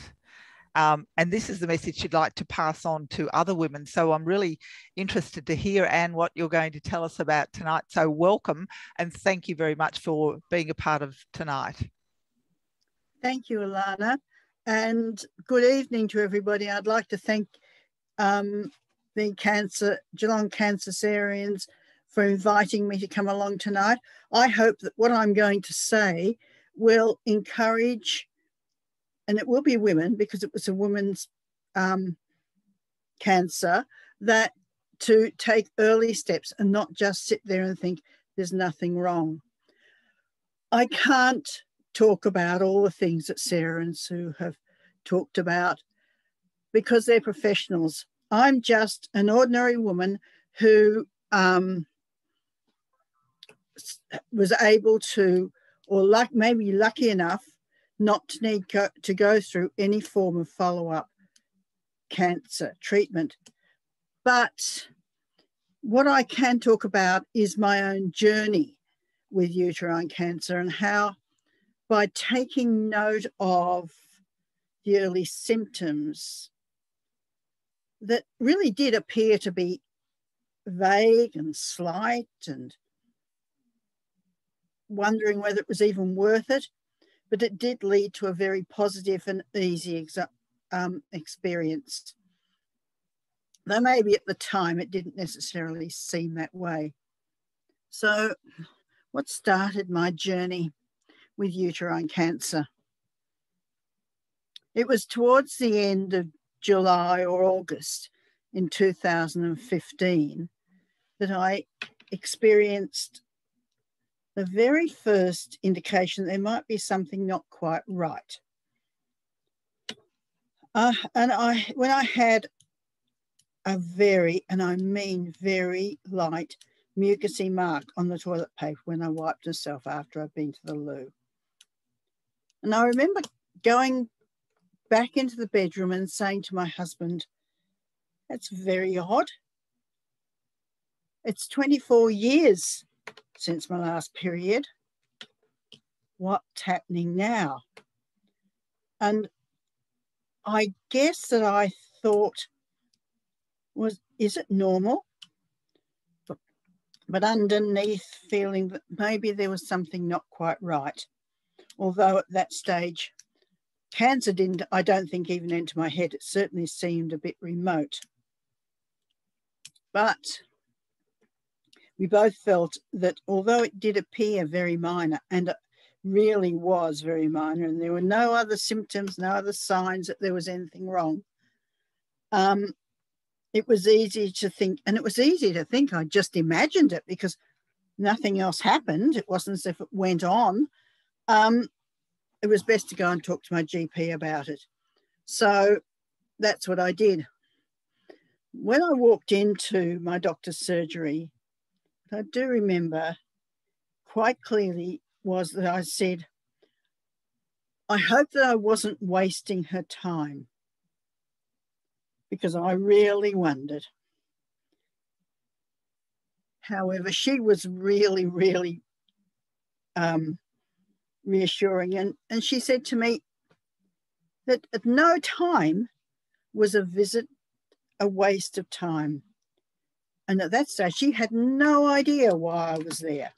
And this is the message she'd like to pass on to other women. So I'm really interested to hear, Anne, what you're going to tell us about tonight. So welcome, and thank you very much for being a part of tonight. Thank you, Alana, and good evening to everybody. I'd like to thank the Geelong Cancerians for inviting me to come along tonight. I hope that what I'm going to say will encourage, and it will be women because it was a woman's cancer, that to take early steps and not just sit there and think there's nothing wrong. I can't talk about all the things that Sarah and Sue have talked about because they're professionals. I'm just an ordinary woman who was able to, or maybe lucky enough, not to need to go through any form of follow-up cancer treatment. But what I can talk about is my own journey with uterine cancer and how, by taking note of the early symptoms that really did appear to be vague and slight and wondering whether it was even worth it, but it did lead to a very positive and easy experience. Though maybe at the time it didn't necessarily seem that way. So what started my journey with uterine cancer? It was towards the end of July or August in 2015 that I experienced the very first indication there might be something not quite right. When I had a very, and I mean very light, mucousy mark on the toilet paper when I wiped myself after I'd been to the loo. And I remember going back into the bedroom and saying to my husband, "That's very odd. It's 24 years since my last period. What's happening now?" And I guess that I thought, is it normal? But underneath, feeling that maybe there was something not quite right. Although at that stage, cancer didn't, I don't think, even enter my head. It certainly seemed a bit remote. But we both felt that although it did appear very minor, and it really was very minor, and there were no other symptoms, no other signs that there was anything wrong, it was easy to think, and it was easy to think I just imagined it because nothing else happened. It wasn't as if it went on. It was best to go and talk to my GP about it. So that's what I did. When I walked into my doctor's surgery, what I do remember quite clearly was that I said, I hope that I wasn't wasting her time, because I really wondered. However, she was really, really reassuring. And she said to me that at no time was a visit a waste of time. And at that stage, she had no idea why I was there.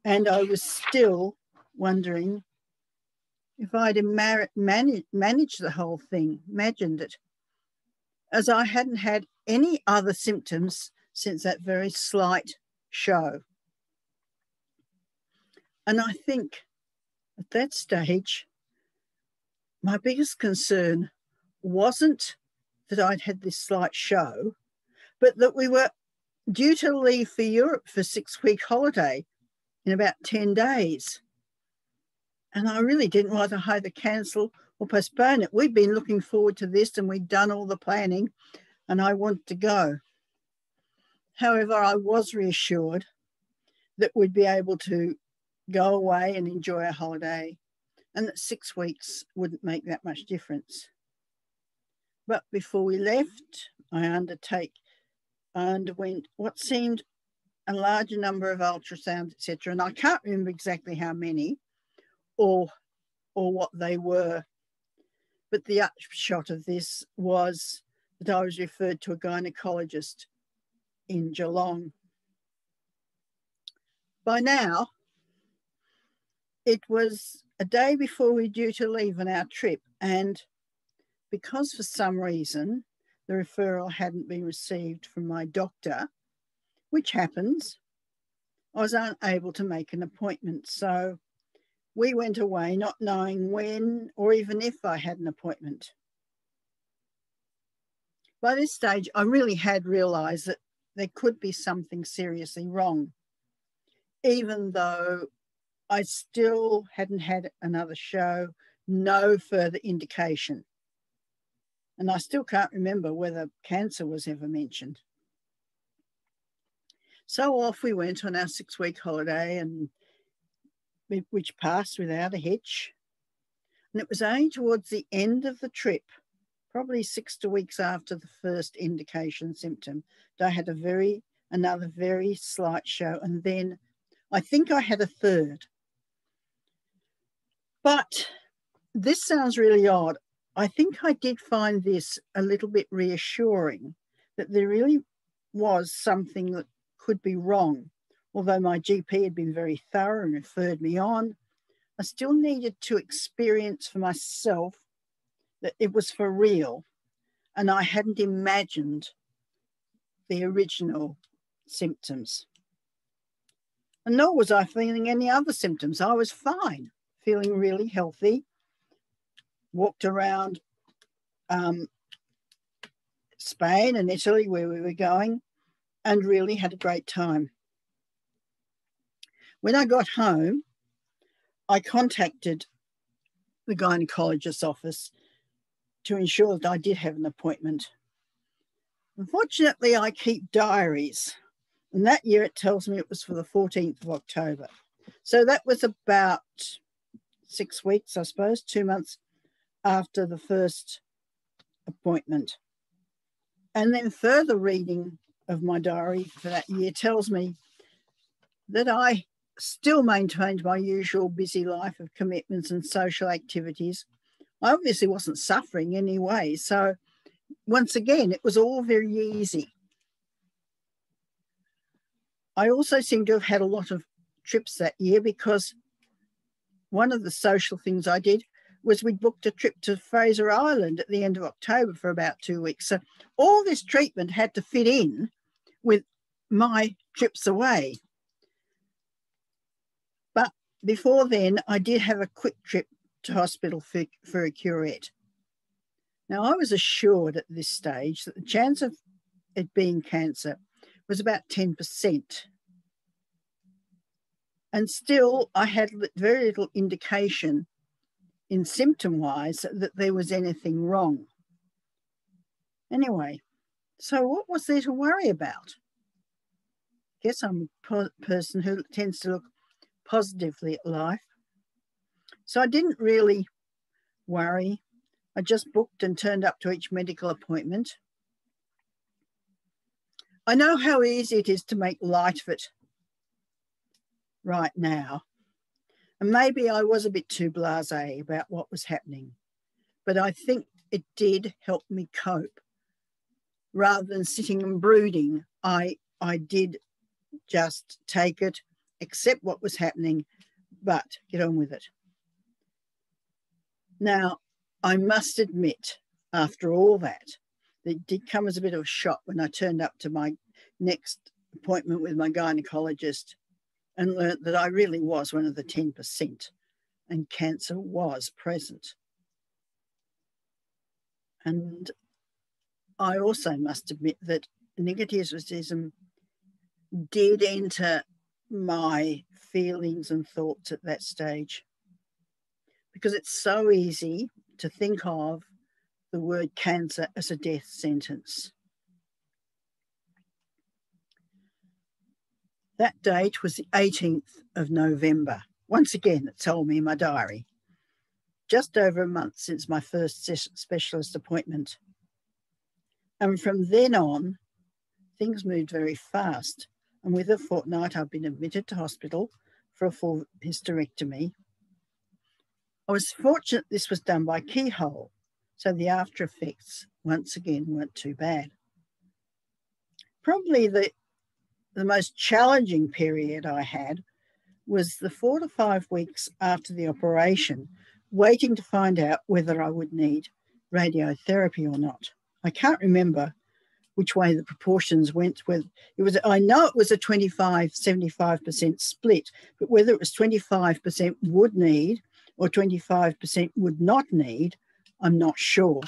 And I was still wondering if I'd managed the whole thing, imagined it, as I hadn't had any other symptoms since that very slight show. And I think at that stage, my biggest concern wasn't that I'd had this slight show, but that we were due to leave for Europe for a 6-week holiday in about 10 days. And I really didn't want to either cancel or postpone it. We'd been looking forward to this and we'd done all the planning and I wanted to go. However, I was reassured that we'd be able to go away and enjoy our holiday and that 6 weeks wouldn't make that much difference. But before we left, I underwent what seemed a larger number of ultrasounds, etc. And I can't remember exactly how many or what they were. But the upshot of this was that I was referred to a gynecologist in Geelong. By now, it was a day before we were due to leave on our trip, and because for some reason the referral hadn't been received from my doctor, which happens, I was unable to make an appointment. So we went away not knowing when or even if I had an appointment. By this stage, I really had realised that there could be something seriously wrong, even though I still hadn't had another show, no further indication. And I still can't remember whether cancer was ever mentioned. So off we went on our 6-week holiday, and which passed without a hitch. And it was only towards the end of the trip, probably 6 weeks after the first indication symptom, that I had another very slight show. And then I think I had a third. But this sounds really odd. I think I did find this a little bit reassuring, that there really was something that could be wrong. Although my GP had been very thorough and referred me on, I still needed to experience for myself that it was for real, and I hadn't imagined the original symptoms. And nor was I feeling any other symptoms. I was fine, feeling really healthy, walked around Spain and Italy where we were going, and really had a great time. When I got home, I contacted the gynecologist's office to ensure that I did have an appointment. Unfortunately, I keep diaries, and that year it tells me it was for the 14th of October. So that was about 6 weeks, I suppose, 2 months after the first appointment. And then further reading of my diary for that year tells me that I still maintained my usual busy life of commitments and social activities. I obviously wasn't suffering anyway. So once again, it was all very easy. I also seem to have had a lot of trips that year, because one of the social things I did was we booked a trip to Fraser Island at the end of October for about 2 weeks. So all this treatment had to fit in with my trips away. But before then, I did have a quick trip to hospital for a curette. Now, I was assured at this stage that the chance of it being cancer was about 10%. And still, I had very little indication in symptom-wise that there was anything wrong. Anyway, so what was there to worry about? I guess I'm a person who tends to look positively at life. So I didn't really worry. I just booked and turned up to each medical appointment. I know how easy it is to make light of it right now. And maybe I was a bit too blasé about what was happening, but I think it did help me cope. Rather than sitting and brooding, I did just take it, accept what was happening, but get on with it. Now, I must admit, after all that, it did come as a bit of a shock when I turned up to my next appointment with my gynecologist and learnt that I really was one of the 10% and cancer was present. And I also must admit that negativism did enter my feelings and thoughts at that stage, because it's so easy to think of the word cancer as a death sentence. That date was the 18th of November. Once again, it told me in my diary. Just over a month since my first specialist appointment. And from then on, things moved very fast. And within a fortnight, I've been admitted to hospital for a full hysterectomy. I was fortunate this was done by keyhole, so the after effects, once again, weren't too bad. Probably the most challenging period I had was the 4 to 5 weeks after the operation, waiting to find out whether I would need radiotherapy or not. I can't remember which way the proportions went. Whether it was, I know it was a 25-75% split, but whether it was 25% would need or 25% would not need, I'm not sure.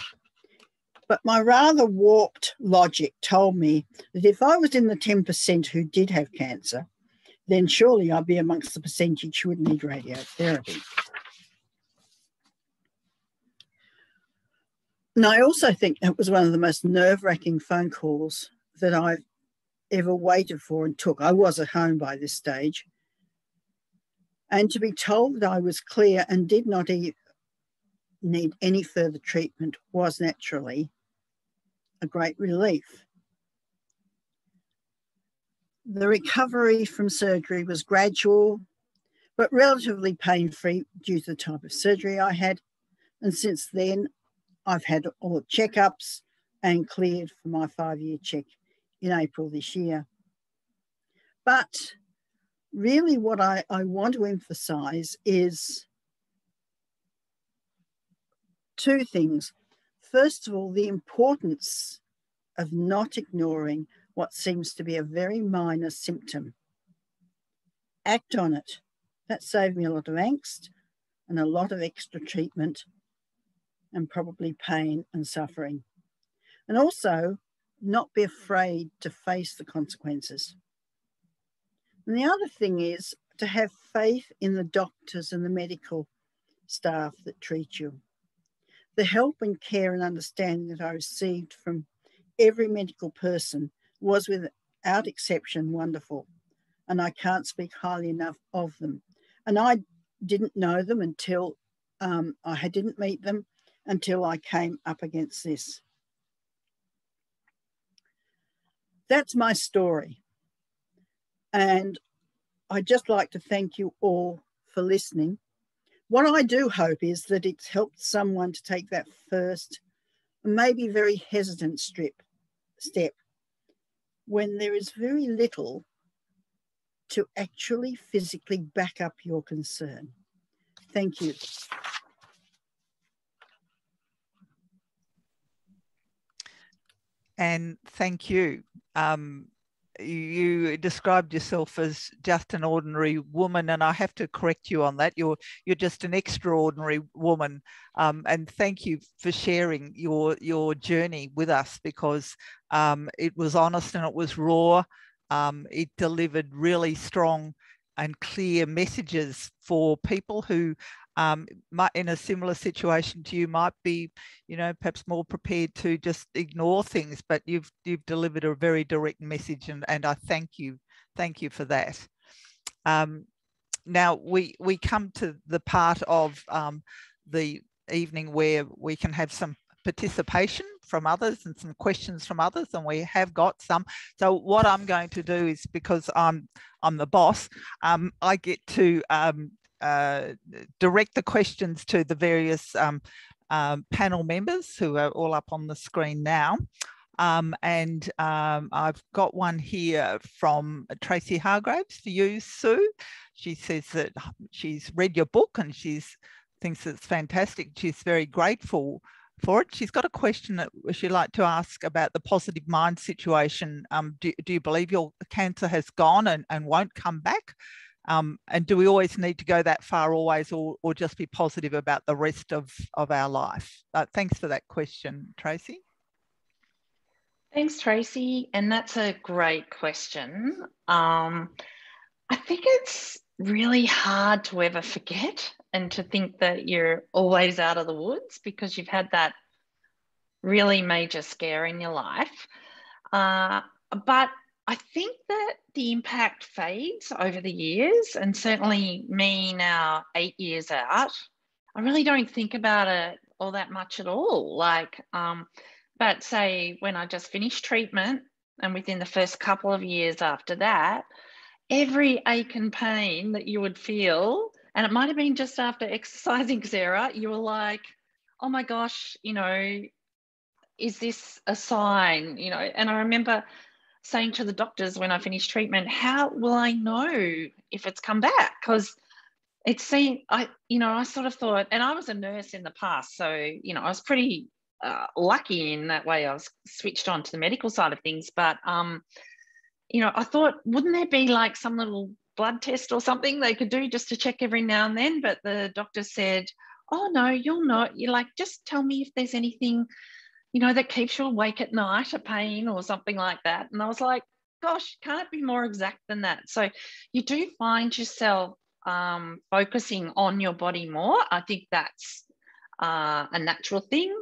But my rather warped logic told me that if I was in the 10% who did have cancer, then surely I'd be amongst the percentage who would need radiotherapy. And I also think that was one of the most nerve-wracking phone calls that I've ever waited for and took. I was at home by this stage. And to be told that I was clear and did not need any further treatment was naturally a great relief. The recovery from surgery was gradual, but relatively pain-free due to the type of surgery I had. And since then, I've had all the checkups and cleared for my 5-year check in April this year. But really what I want to emphasise is two things. First of all, the importance of not ignoring what seems to be a very minor symptom. Act on it. That saved me a lot of angst and a lot of extra treatment and probably pain and suffering. And also, not be afraid to face the consequences. And the other thing is to have faith in the doctors and the medical staff that treat you. The help and care and understanding that I received from every medical person was without exception wonderful. And I can't speak highly enough of them. And I didn't know them until I didn't meet them until I came up against this. That's my story. And I'd just like to thank you all for listening. What I do hope is that it's helped someone to take that first, maybe very hesitant step when there is very little to actually physically back up your concern. Thank you. And thank you. You described yourself as just an ordinary woman, and I have to correct you on that. You're just an extraordinary woman. And thank you for sharing your journey with us, because it was honest and it was raw. It delivered really strong and clear messages for people who might, in a similar situation to you, might be, perhaps more prepared to just ignore things, but you've delivered a very direct message, and I thank you for that. Now we come to the part of the evening where we can have some participation from others and some questions from others, and we have got some. So what I'm going to do is, because I'm the boss, I get to direct the questions to the various panel members who are all up on the screen now. And I've got one here from Tracy Hargraves for you, Sue. She says that she's read your book and thinks it's fantastic. She's very grateful for it. She's got a question that she'd like to ask about the positive mind situation. Do you believe your cancer has gone and won't come back? And do we always need to go that far always, or just be positive about the rest of our life? Thanks for that question, Tracy. Thanks, Tracy. And that's a great question. I think it's really hard to ever forget and to think that you're always out of the woods because you've had that really major scare in your life. But I think that the impact fades over the years, and certainly me now 8 years out, I really don't think about it all that much at all. But say when I just finished treatment and within the first couple of years after that, every ache and pain that you would feel, and it might have been just after exercising, Sarah, you were like, oh my gosh, is this a sign? And I remember saying to the doctors when I finished treatment, how will I know if it's come back? Because it seemed, I sort of thought, and I was a nurse in the past, so, I was pretty lucky in that way. I was switched on to the medical side of things, but you know, I thought, wouldn't there be like some little blood test or something they could do just to check every now and then? But the doctor said, oh no, you're not. You're like, just tell me if there's anything, you know, that keeps you awake at night, a pain or something like that. And I was like, gosh, can't it be more exact than that? So you do find yourself focusing on your body more. I think that's a natural thing.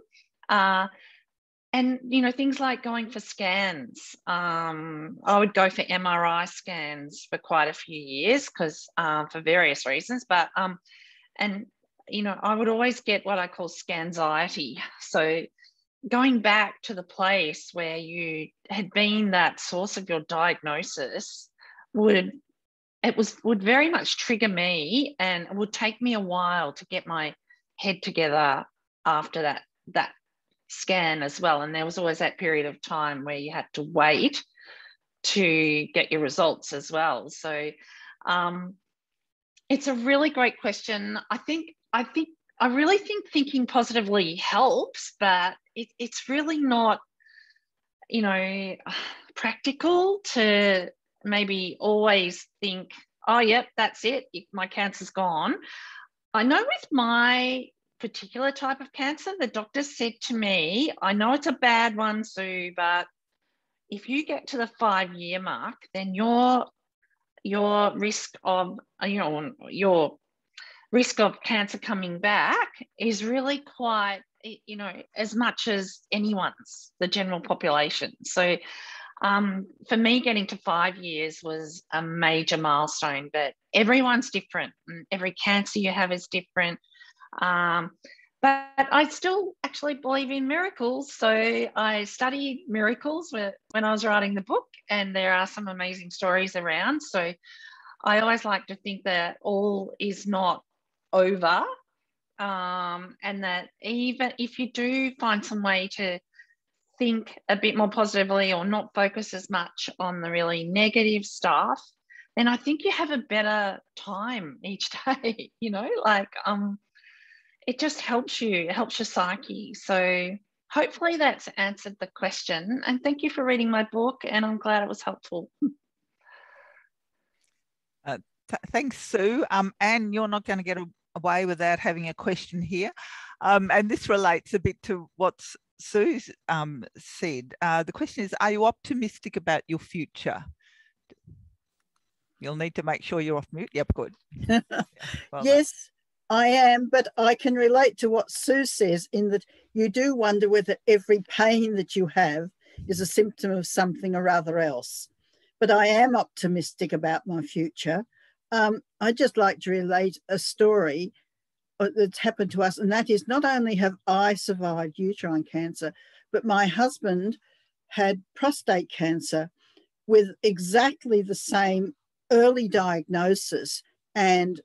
And, you know, things like going for scans. I would go for MRI scans for quite a few years because for various reasons. But, and, you know, I would always get what I call scanxiety. So going back to the place where you had been that source of your diagnosis would very much trigger me, and it would take me a while to get my head together after that scan as well. And there was always that period of time where you had to wait to get your results as well. So it's a really great question. I really think thinking positively helps, but it's really not, you know, practical to maybe always think, oh, yep, that's it, my cancer's gone. I know with my particular type of cancer, the doctor said to me, I know it's a bad one, Sue, but if you get to the 5-year mark, then your risk of, you know, your risk of cancer coming back is really quite, you know, as much as anyone's, the general population. So for me, getting to 5 years was a major milestone, but everyone's different and every cancer you have is different. But I still actually believe in miracles. So I studied miracles when I was writing the book, and there are some amazing stories around. So I always like to think that all is not over, and that even if you do find some way to think a bit more positively or not focus as much on the really negative stuff, then I think you have a better time each day, you know, like it just helps you, it helps your psyche. So hopefully that's answered the question, and thank you for reading my book, and I'm glad it was helpful. Thanks, Sue. Anne, you're not going to get away without having a question here. And this relates a bit to what Sue said. The question is, are you optimistic about your future? You'll need to make sure you're off mute. Yep, good. Yeah, well yes, I am, but I can relate to what Sue says in that you do wonder whether every pain that you have is a symptom of something or other else. But I am optimistic about my future. I'd just like to relate a story that's happened to us, and that is, not only have I survived uterine cancer, but my husband had prostate cancer with exactly the same early diagnosis and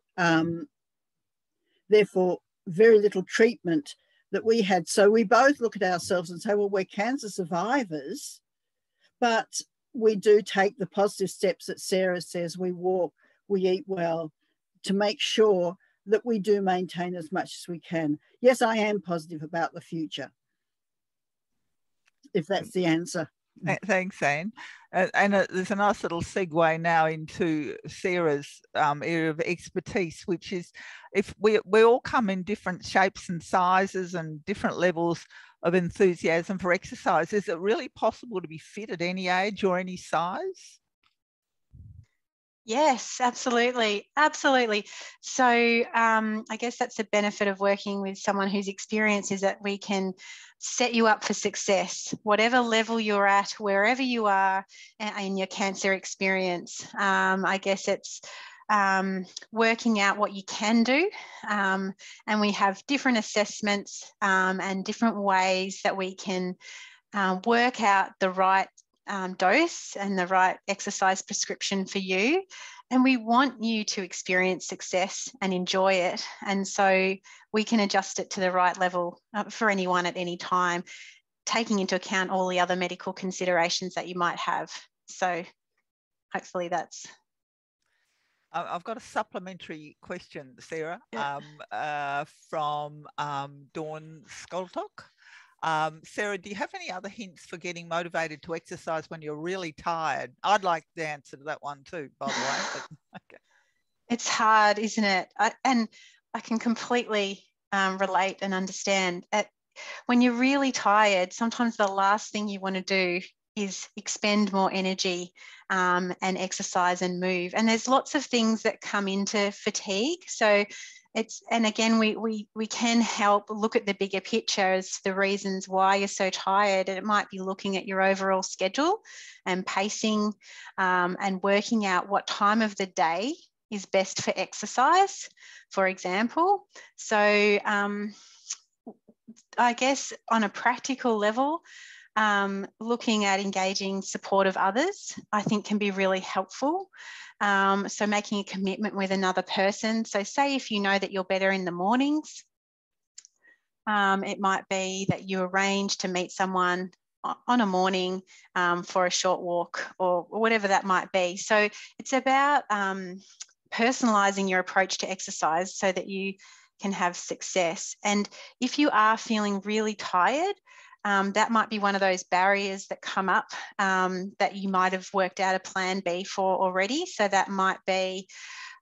therefore very little treatment that we had. So we both look at ourselves and say, well, we're cancer survivors, but we do take the positive steps that Sarah says. We walk, we eat well, to make sure that we do maintain as much as we can. Yes, I am positive about the future, if that's the answer. Thanks, Anne. And there's a nice little segue now into Sarah's area of expertise, which is, if we all come in different shapes and sizes and different levels of enthusiasm for exercise, is it really possible to be fit at any age or any size? Yes, absolutely. Absolutely. So I guess that's the benefit of working with someone who's experienced, is that we can set you up for success, whatever level you're at, wherever you are in your cancer experience. I guess it's working out what you can do. And we have different assessments and different ways that we can work out the right dose and the right exercise prescription for you. And we want you to experience success and enjoy it. And so we can adjust it to the right level for anyone at any time, taking into account all the other medical considerations that you might have. So hopefully that's... I've got a supplementary question, Sarah, yeah. from Dawn Skoltok. Sarah, do you have any other hints for getting motivated to exercise when you're really tired? I'd like the answer to that one too, by the way. But, okay. It's hard, isn't it? And I can completely relate and understand. When you're really tired, sometimes the last thing you want to do is expend more energy and exercise and move. And there's lots of things that come into fatigue. So and again, we can help look at the bigger picture as to the reasons why you're so tired. And it might be looking at your overall schedule and pacing and working out what time of the day is best for exercise, for example. So I guess on a practical level, looking at engaging support of others, I think can be really helpful. So making a commitment with another person. So say if you know that you're better in the mornings, it might be that you arrange to meet someone on a morning for a short walk or whatever that might be. So it's about personalising your approach to exercise so that you can have success. And if you are feeling really tired, that might be one of those barriers that come up that you might have worked out a plan B for already. So that might be,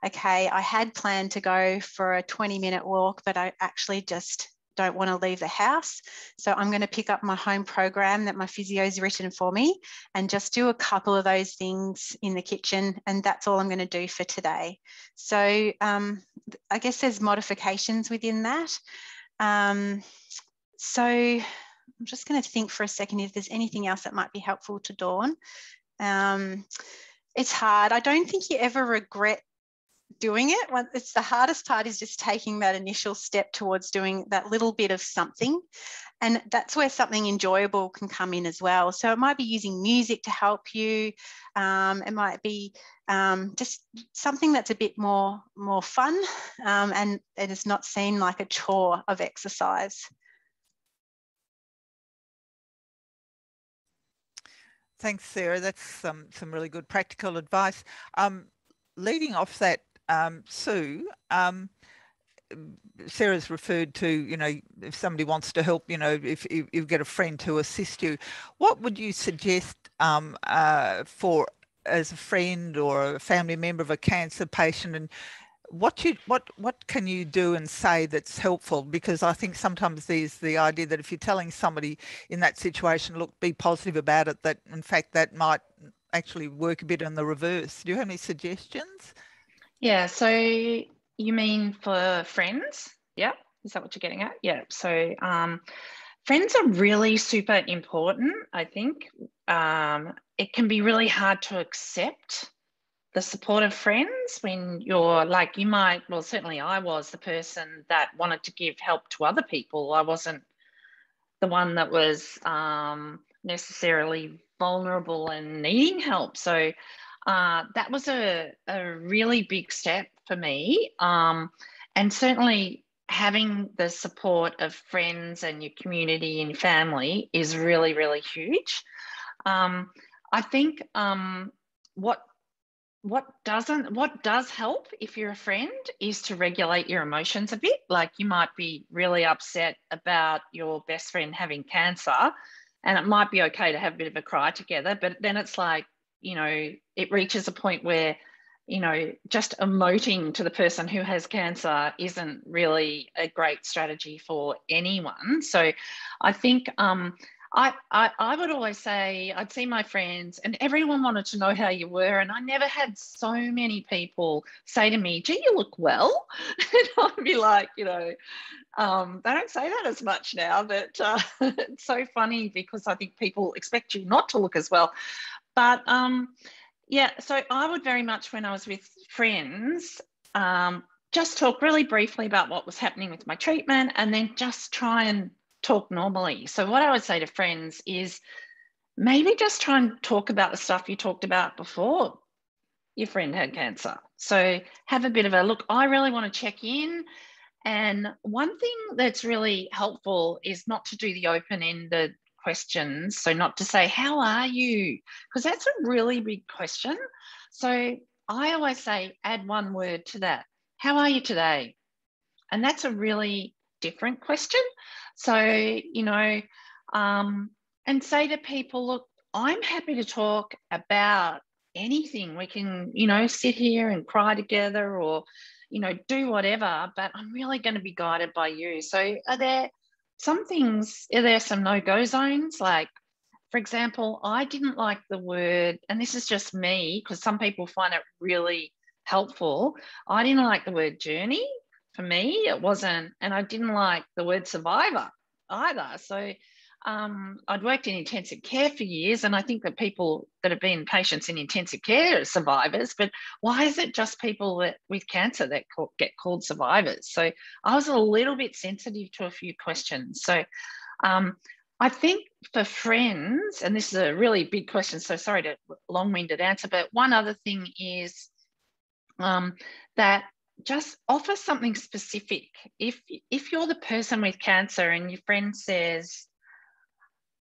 okay, I had planned to go for a 20-minute walk, but I actually just don't want to leave the house. So I'm going to pick up my home program that my physio's written for me and just do a couple of those things in the kitchen. And that's all I'm going to do for today. So I guess there's modifications within that. So I'm just going to think for a second if there's anything else that might be helpful to Dawn. It's hard. I don't think you ever regret doing it. It's the hardest part is just taking that initial step towards doing that little bit of something. And that's where something enjoyable can come in as well. So it might be using music to help you. It might be just something that's a bit more fun and it is not seen like a chore of exercise. Thanks, Sarah. That's some really good practical advice. Leading off that, Sue, Sarah's referred to, you know, if somebody wants to help, you know, if you get a friend to assist you, what would you suggest for as a friend or a family member of a cancer patient, and what can you do and say that's helpful? Because I think sometimes there's the idea that if you're telling somebody in that situation, look, be positive about it, that in fact that might actually work a bit in the reverse. Do you have any suggestions? Yeah, so you mean for friends? Yeah, is that what you're getting at? Yeah, so friends are really super important, I think. It can be really hard to accept the support of friends when you're like, you might, well, certainly I was the person that wanted to give help to other people. I wasn't the one that was necessarily vulnerable and needing help. So that was a really big step for me. And certainly having the support of friends and your community and your family is really, really huge. I think what does help if you're a friend is to regulate your emotions a bit. Like you might be really upset about your best friend having cancer, and it might be okay to have a bit of a cry together, but then it's like, you know, it reaches a point where, you know, just emoting to the person who has cancer isn't really a great strategy for anyone. So I think I would always say, I'd see my friends and everyone wanted to know how you were. And I never had so many people say to me, gee, you look well. And I'd be like, you know, they don't say that as much now, but it's so funny because I think people expect you not to look as well. But yeah, so I would very much, when I was with friends, just talk really briefly about what was happening with my treatment and then just try and talk normally. So what I would say to friends is maybe just try and talk about the stuff you talked about before your friend had cancer. So have a bit of a look, I really want to check in. And one thing that's really helpful is not to do the open-ended questions. So not to say, how are you? Because that's a really big question. So I always say, add one word to that. How are you today? And that's a really different question. So, you know, and say to people, look, I'm happy to talk about anything. We can, you know, sit here and cry together or, you know, do whatever, but I'm really going to be guided by you. So are there some things, are there some no-go zones? Like, for example, I didn't like the word, and this is just me, because some people find it really helpful. I didn't like the word journey. For me, it wasn't, and I didn't like the word survivor either. So I'd worked in intensive care for years, and I think that people that have been patients in intensive care are survivors, but why is it just people that with cancer that get called survivors? So I was a little bit sensitive to a few questions. So I think for friends, and this is a really big question, so sorry to long-winded answer, but one other thing is that just offer something specific. If you're the person with cancer and your friend says,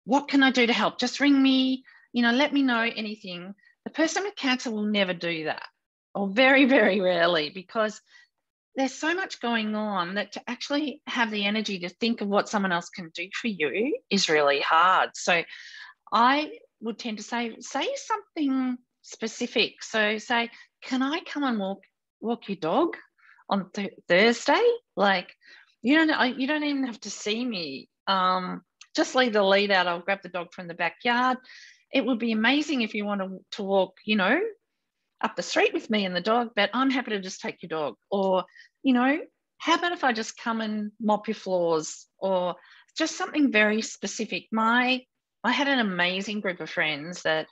what can I do to help? Just ring me, you know, let me know anything. The person with cancer will never do that, or very, very rarely, because there's so much going on that to actually have the energy to think of what someone else can do for you is really hard. So I would tend to say something specific. So say, can I come and walk your dog on Thursday? Like, you don't even have to see me. Just leave the lead out. I'll grab the dog from the backyard. It would be amazing if you want to walk, you know, up the street with me and the dog, but I'm happy to just take your dog. Or, you know, how about if I just come and mop your floors, or just something very specific. I had an amazing group of friends that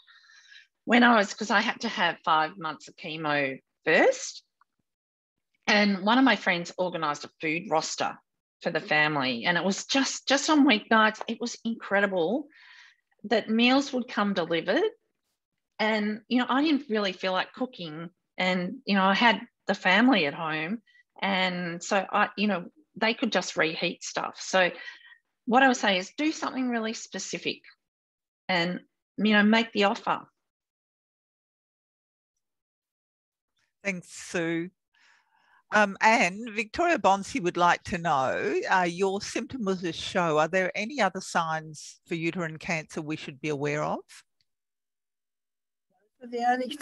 because I had to have 5 months of chemo first, and one of my friends organised a food roster for the family, and it was just on weeknights. It was incredible that meals would come delivered, and you know, I didn't really feel like cooking, and you know, I had the family at home, and so they could just reheat stuff. So what I would say is do something really specific and, you know, make the offer. Thanks, Sue. Anne, Victoria Bonsi would like to know, your symptom was a show. Are there any other signs for uterine cancer we should be aware of? The only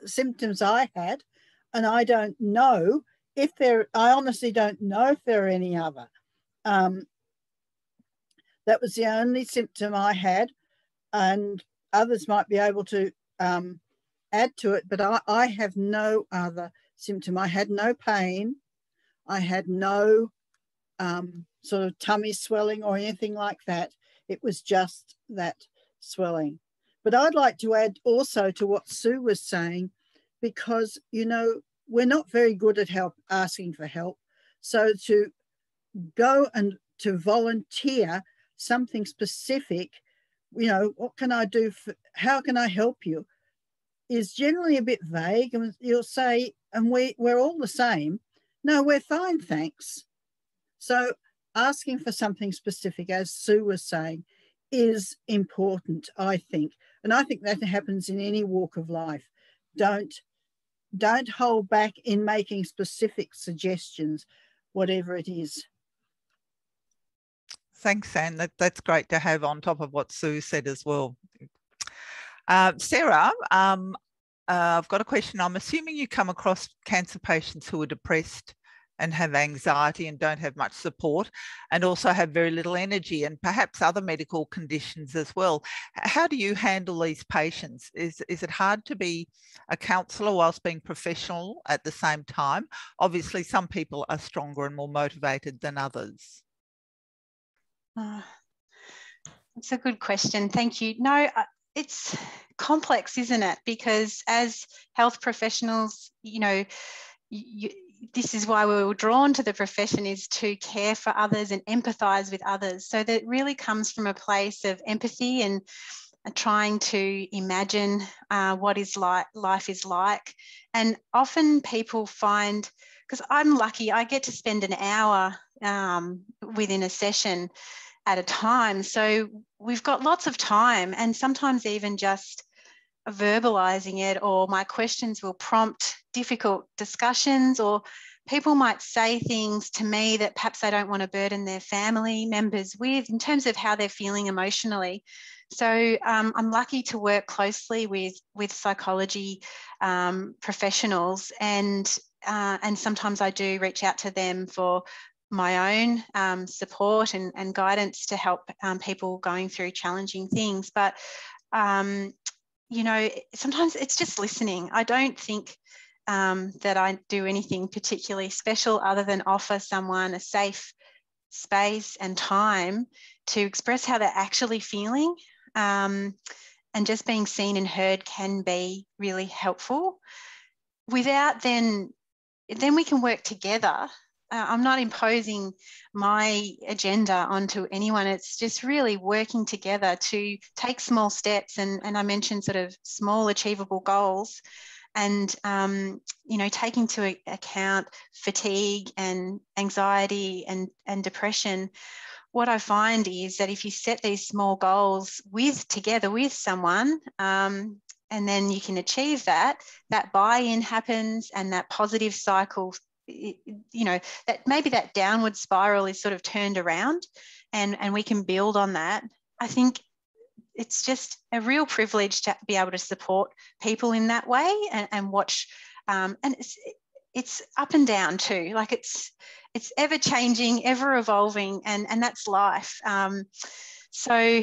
symptoms I had, and I don't know if I honestly don't know if there are any other. That was the only symptom I had, and others might be able to add to it, but I have no other symptom. I had no pain. I had no sort of tummy swelling or anything like that. It was just that swelling. But I'd like to add also to what Sue was saying, because, you know, we're not very good at asking for help. So to go and to volunteer something specific, you know, what can I do? How can I help you? Is generally a bit vague, and you'll say, and we're all the same. No, we're fine, thanks. So asking for something specific, as Sue was saying, is important, I think. And I think that happens in any walk of life. Don't hold back in making specific suggestions, whatever it is. Thanks, Anne. That's great to have on top of what Sue said as well. Sarah, I've got a question. I'm assuming you come across cancer patients who are depressed and have anxiety and don't have much support, and also have very little energy, and perhaps other medical conditions as well. How do you handle these patients? Is it hard to be a counsellor whilst being professional at the same time? Obviously, some people are stronger and more motivated than others. That's a good question. Thank you. No, it's complex, isn't it? Because as health professionals, you know, this is why we were drawn to the profession, is to care for others and empathise with others. So that really comes from a place of empathy and trying to imagine what life is like. And often people find, because I'm lucky, I get to spend an hour within a session at a time. So we've got lots of time, and sometimes even just verbalizing it, or my questions will prompt difficult discussions, or people might say things to me that perhaps they don't want to burden their family members with in terms of how they're feeling emotionally. So I'm lucky to work closely with psychology professionals, and sometimes I do reach out to them for my own support and guidance to help people going through challenging things. But, you know, sometimes it's just listening. I don't think that I do anything particularly special other than offer someone a safe space and time to express how they're actually feeling. And just being seen and heard can be really helpful. Without then we can work together. I'm not imposing my agenda onto anyone. It's just really working together to take small steps. And I mentioned sort of small achievable goals, and, you know, taking into account fatigue and anxiety and depression. What I find is that if you set these small goals together with someone, and then you can achieve that buy-in happens, and that positive cycle, you know, that maybe that downward spiral is sort of turned around, and we can build on that. I think it's just a real privilege to be able to support people in that way, and watch, and it's up and down too. Like it's ever changing, ever evolving, and that's life. So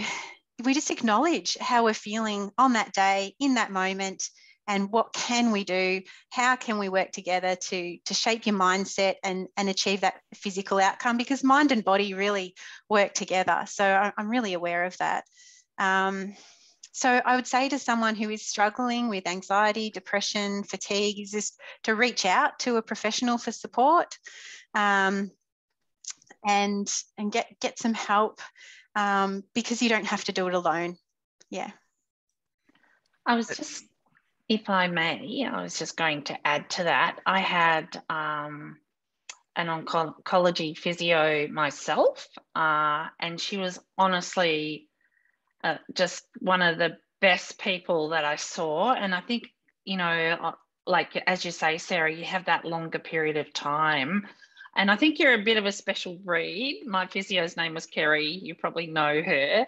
we just acknowledge how we're feeling on that day, in that moment, and what can we do? How can we work together to shape your mindset and achieve that physical outcome? Because mind and body really work together. So I'm really aware of that. So I would say to someone who is struggling with anxiety, depression, fatigue, is just to reach out to a professional for support, and get some help, because you don't have to do it alone. Yeah. I was just, if I may, I was just going to add to that. I had an oncology physio myself, and she was honestly just one of the best people that I saw. And I think, you know, like as you say, Sarah, you have that longer period of time. And I think you're a bit of a special breed. My physio's name was Kerry. You probably know her.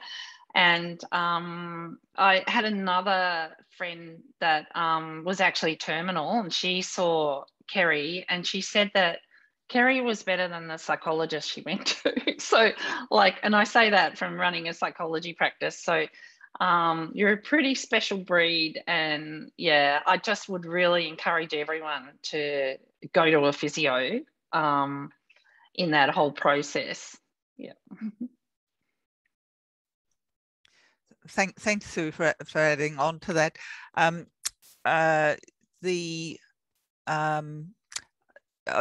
And I had another friend that was actually terminal, and she saw Kerry, and she said that Kerry was better than the psychologist she went to. So like, and I say that from running a psychology practice. So you're a pretty special breed. And yeah, I just would really encourage everyone to go to a physio in that whole process. Yeah. Thanks, Sue, for adding on to that.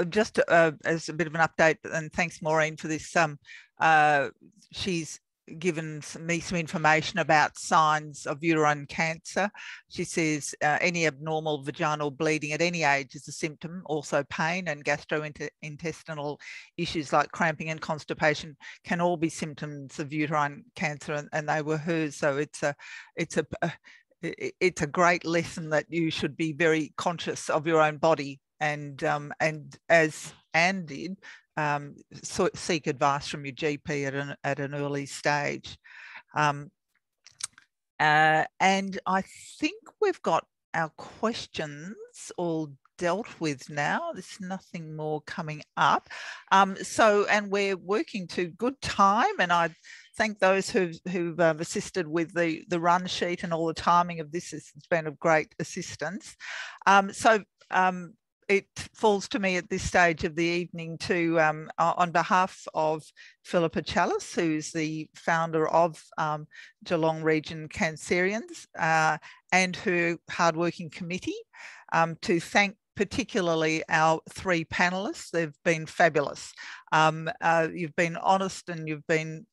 Just as a bit of an update, and thanks, Maureen, for this. She's given me some information about signs of uterine cancer. She says any abnormal vaginal bleeding at any age is a symptom. Also pain and gastrointestinal issues like cramping and constipation can all be symptoms of uterine cancer, and they were hers. So it's a great lesson that you should be very conscious of your own body, and as Anne did, seek advice from your GP at an early stage. And I think we've got our questions all dealt with now. There's nothing more coming up. And we're working to good time, and I thank those who've assisted with the run sheet and all the timing of this. It's been of great assistance. It falls to me at this stage of the evening to, on behalf of Philippa Chalice, who's the founder of Geelong Region Cancerians, and her hardworking committee, to thank particularly our three panellists. They've been fabulous. You've been honest, and you've been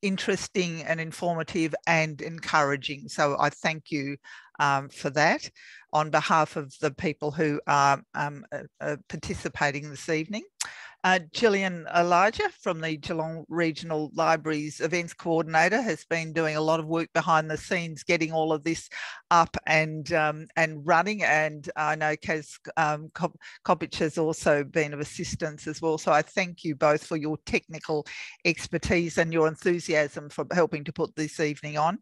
interesting and informative and encouraging. So I thank you for that on behalf of the people who are participating this evening. Gillian Elijah from the Geelong Regional Libraries Events Coordinator has been doing a lot of work behind the scenes, getting all of this up and running. And I know Kaz Kopich has also been of assistance as well. So I thank you both for your technical expertise and your enthusiasm for helping to put this evening on.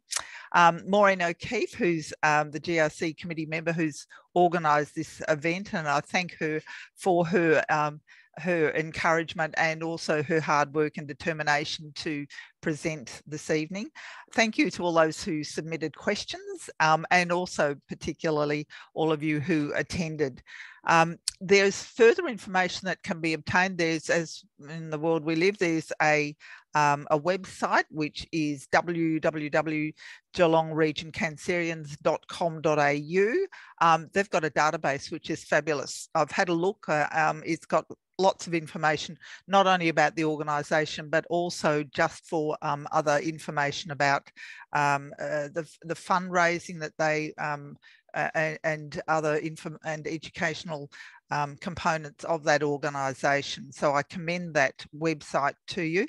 Maureen O'Keefe, who's the GRC committee member who's organised this event, and I thank her for her encouragement and also her hard work and determination to present this evening. Thank you to all those who submitted questions, and also particularly all of you who attended. There's further information that can be obtained. There's, as in the world we live, there's a website which is www.geelongregioncancerians.com.au. They've got a database which is fabulous. I've had a look. It's got lots of information, not only about the organisation, but also just for other information about the fundraising that they and other and educational components of that organisation. So I commend that website to you.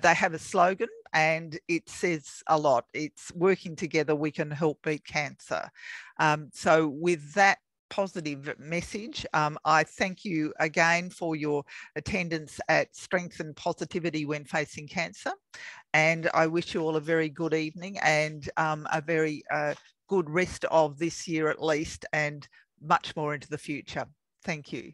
They have a slogan and it says a lot. It's working together, we can help beat cancer. So with that positive message, I thank you again for your attendance at Strength and Positivity When Facing Cancer. And I wish you all a very good evening and a very good rest of this year at least, and much more into the future. Thank you.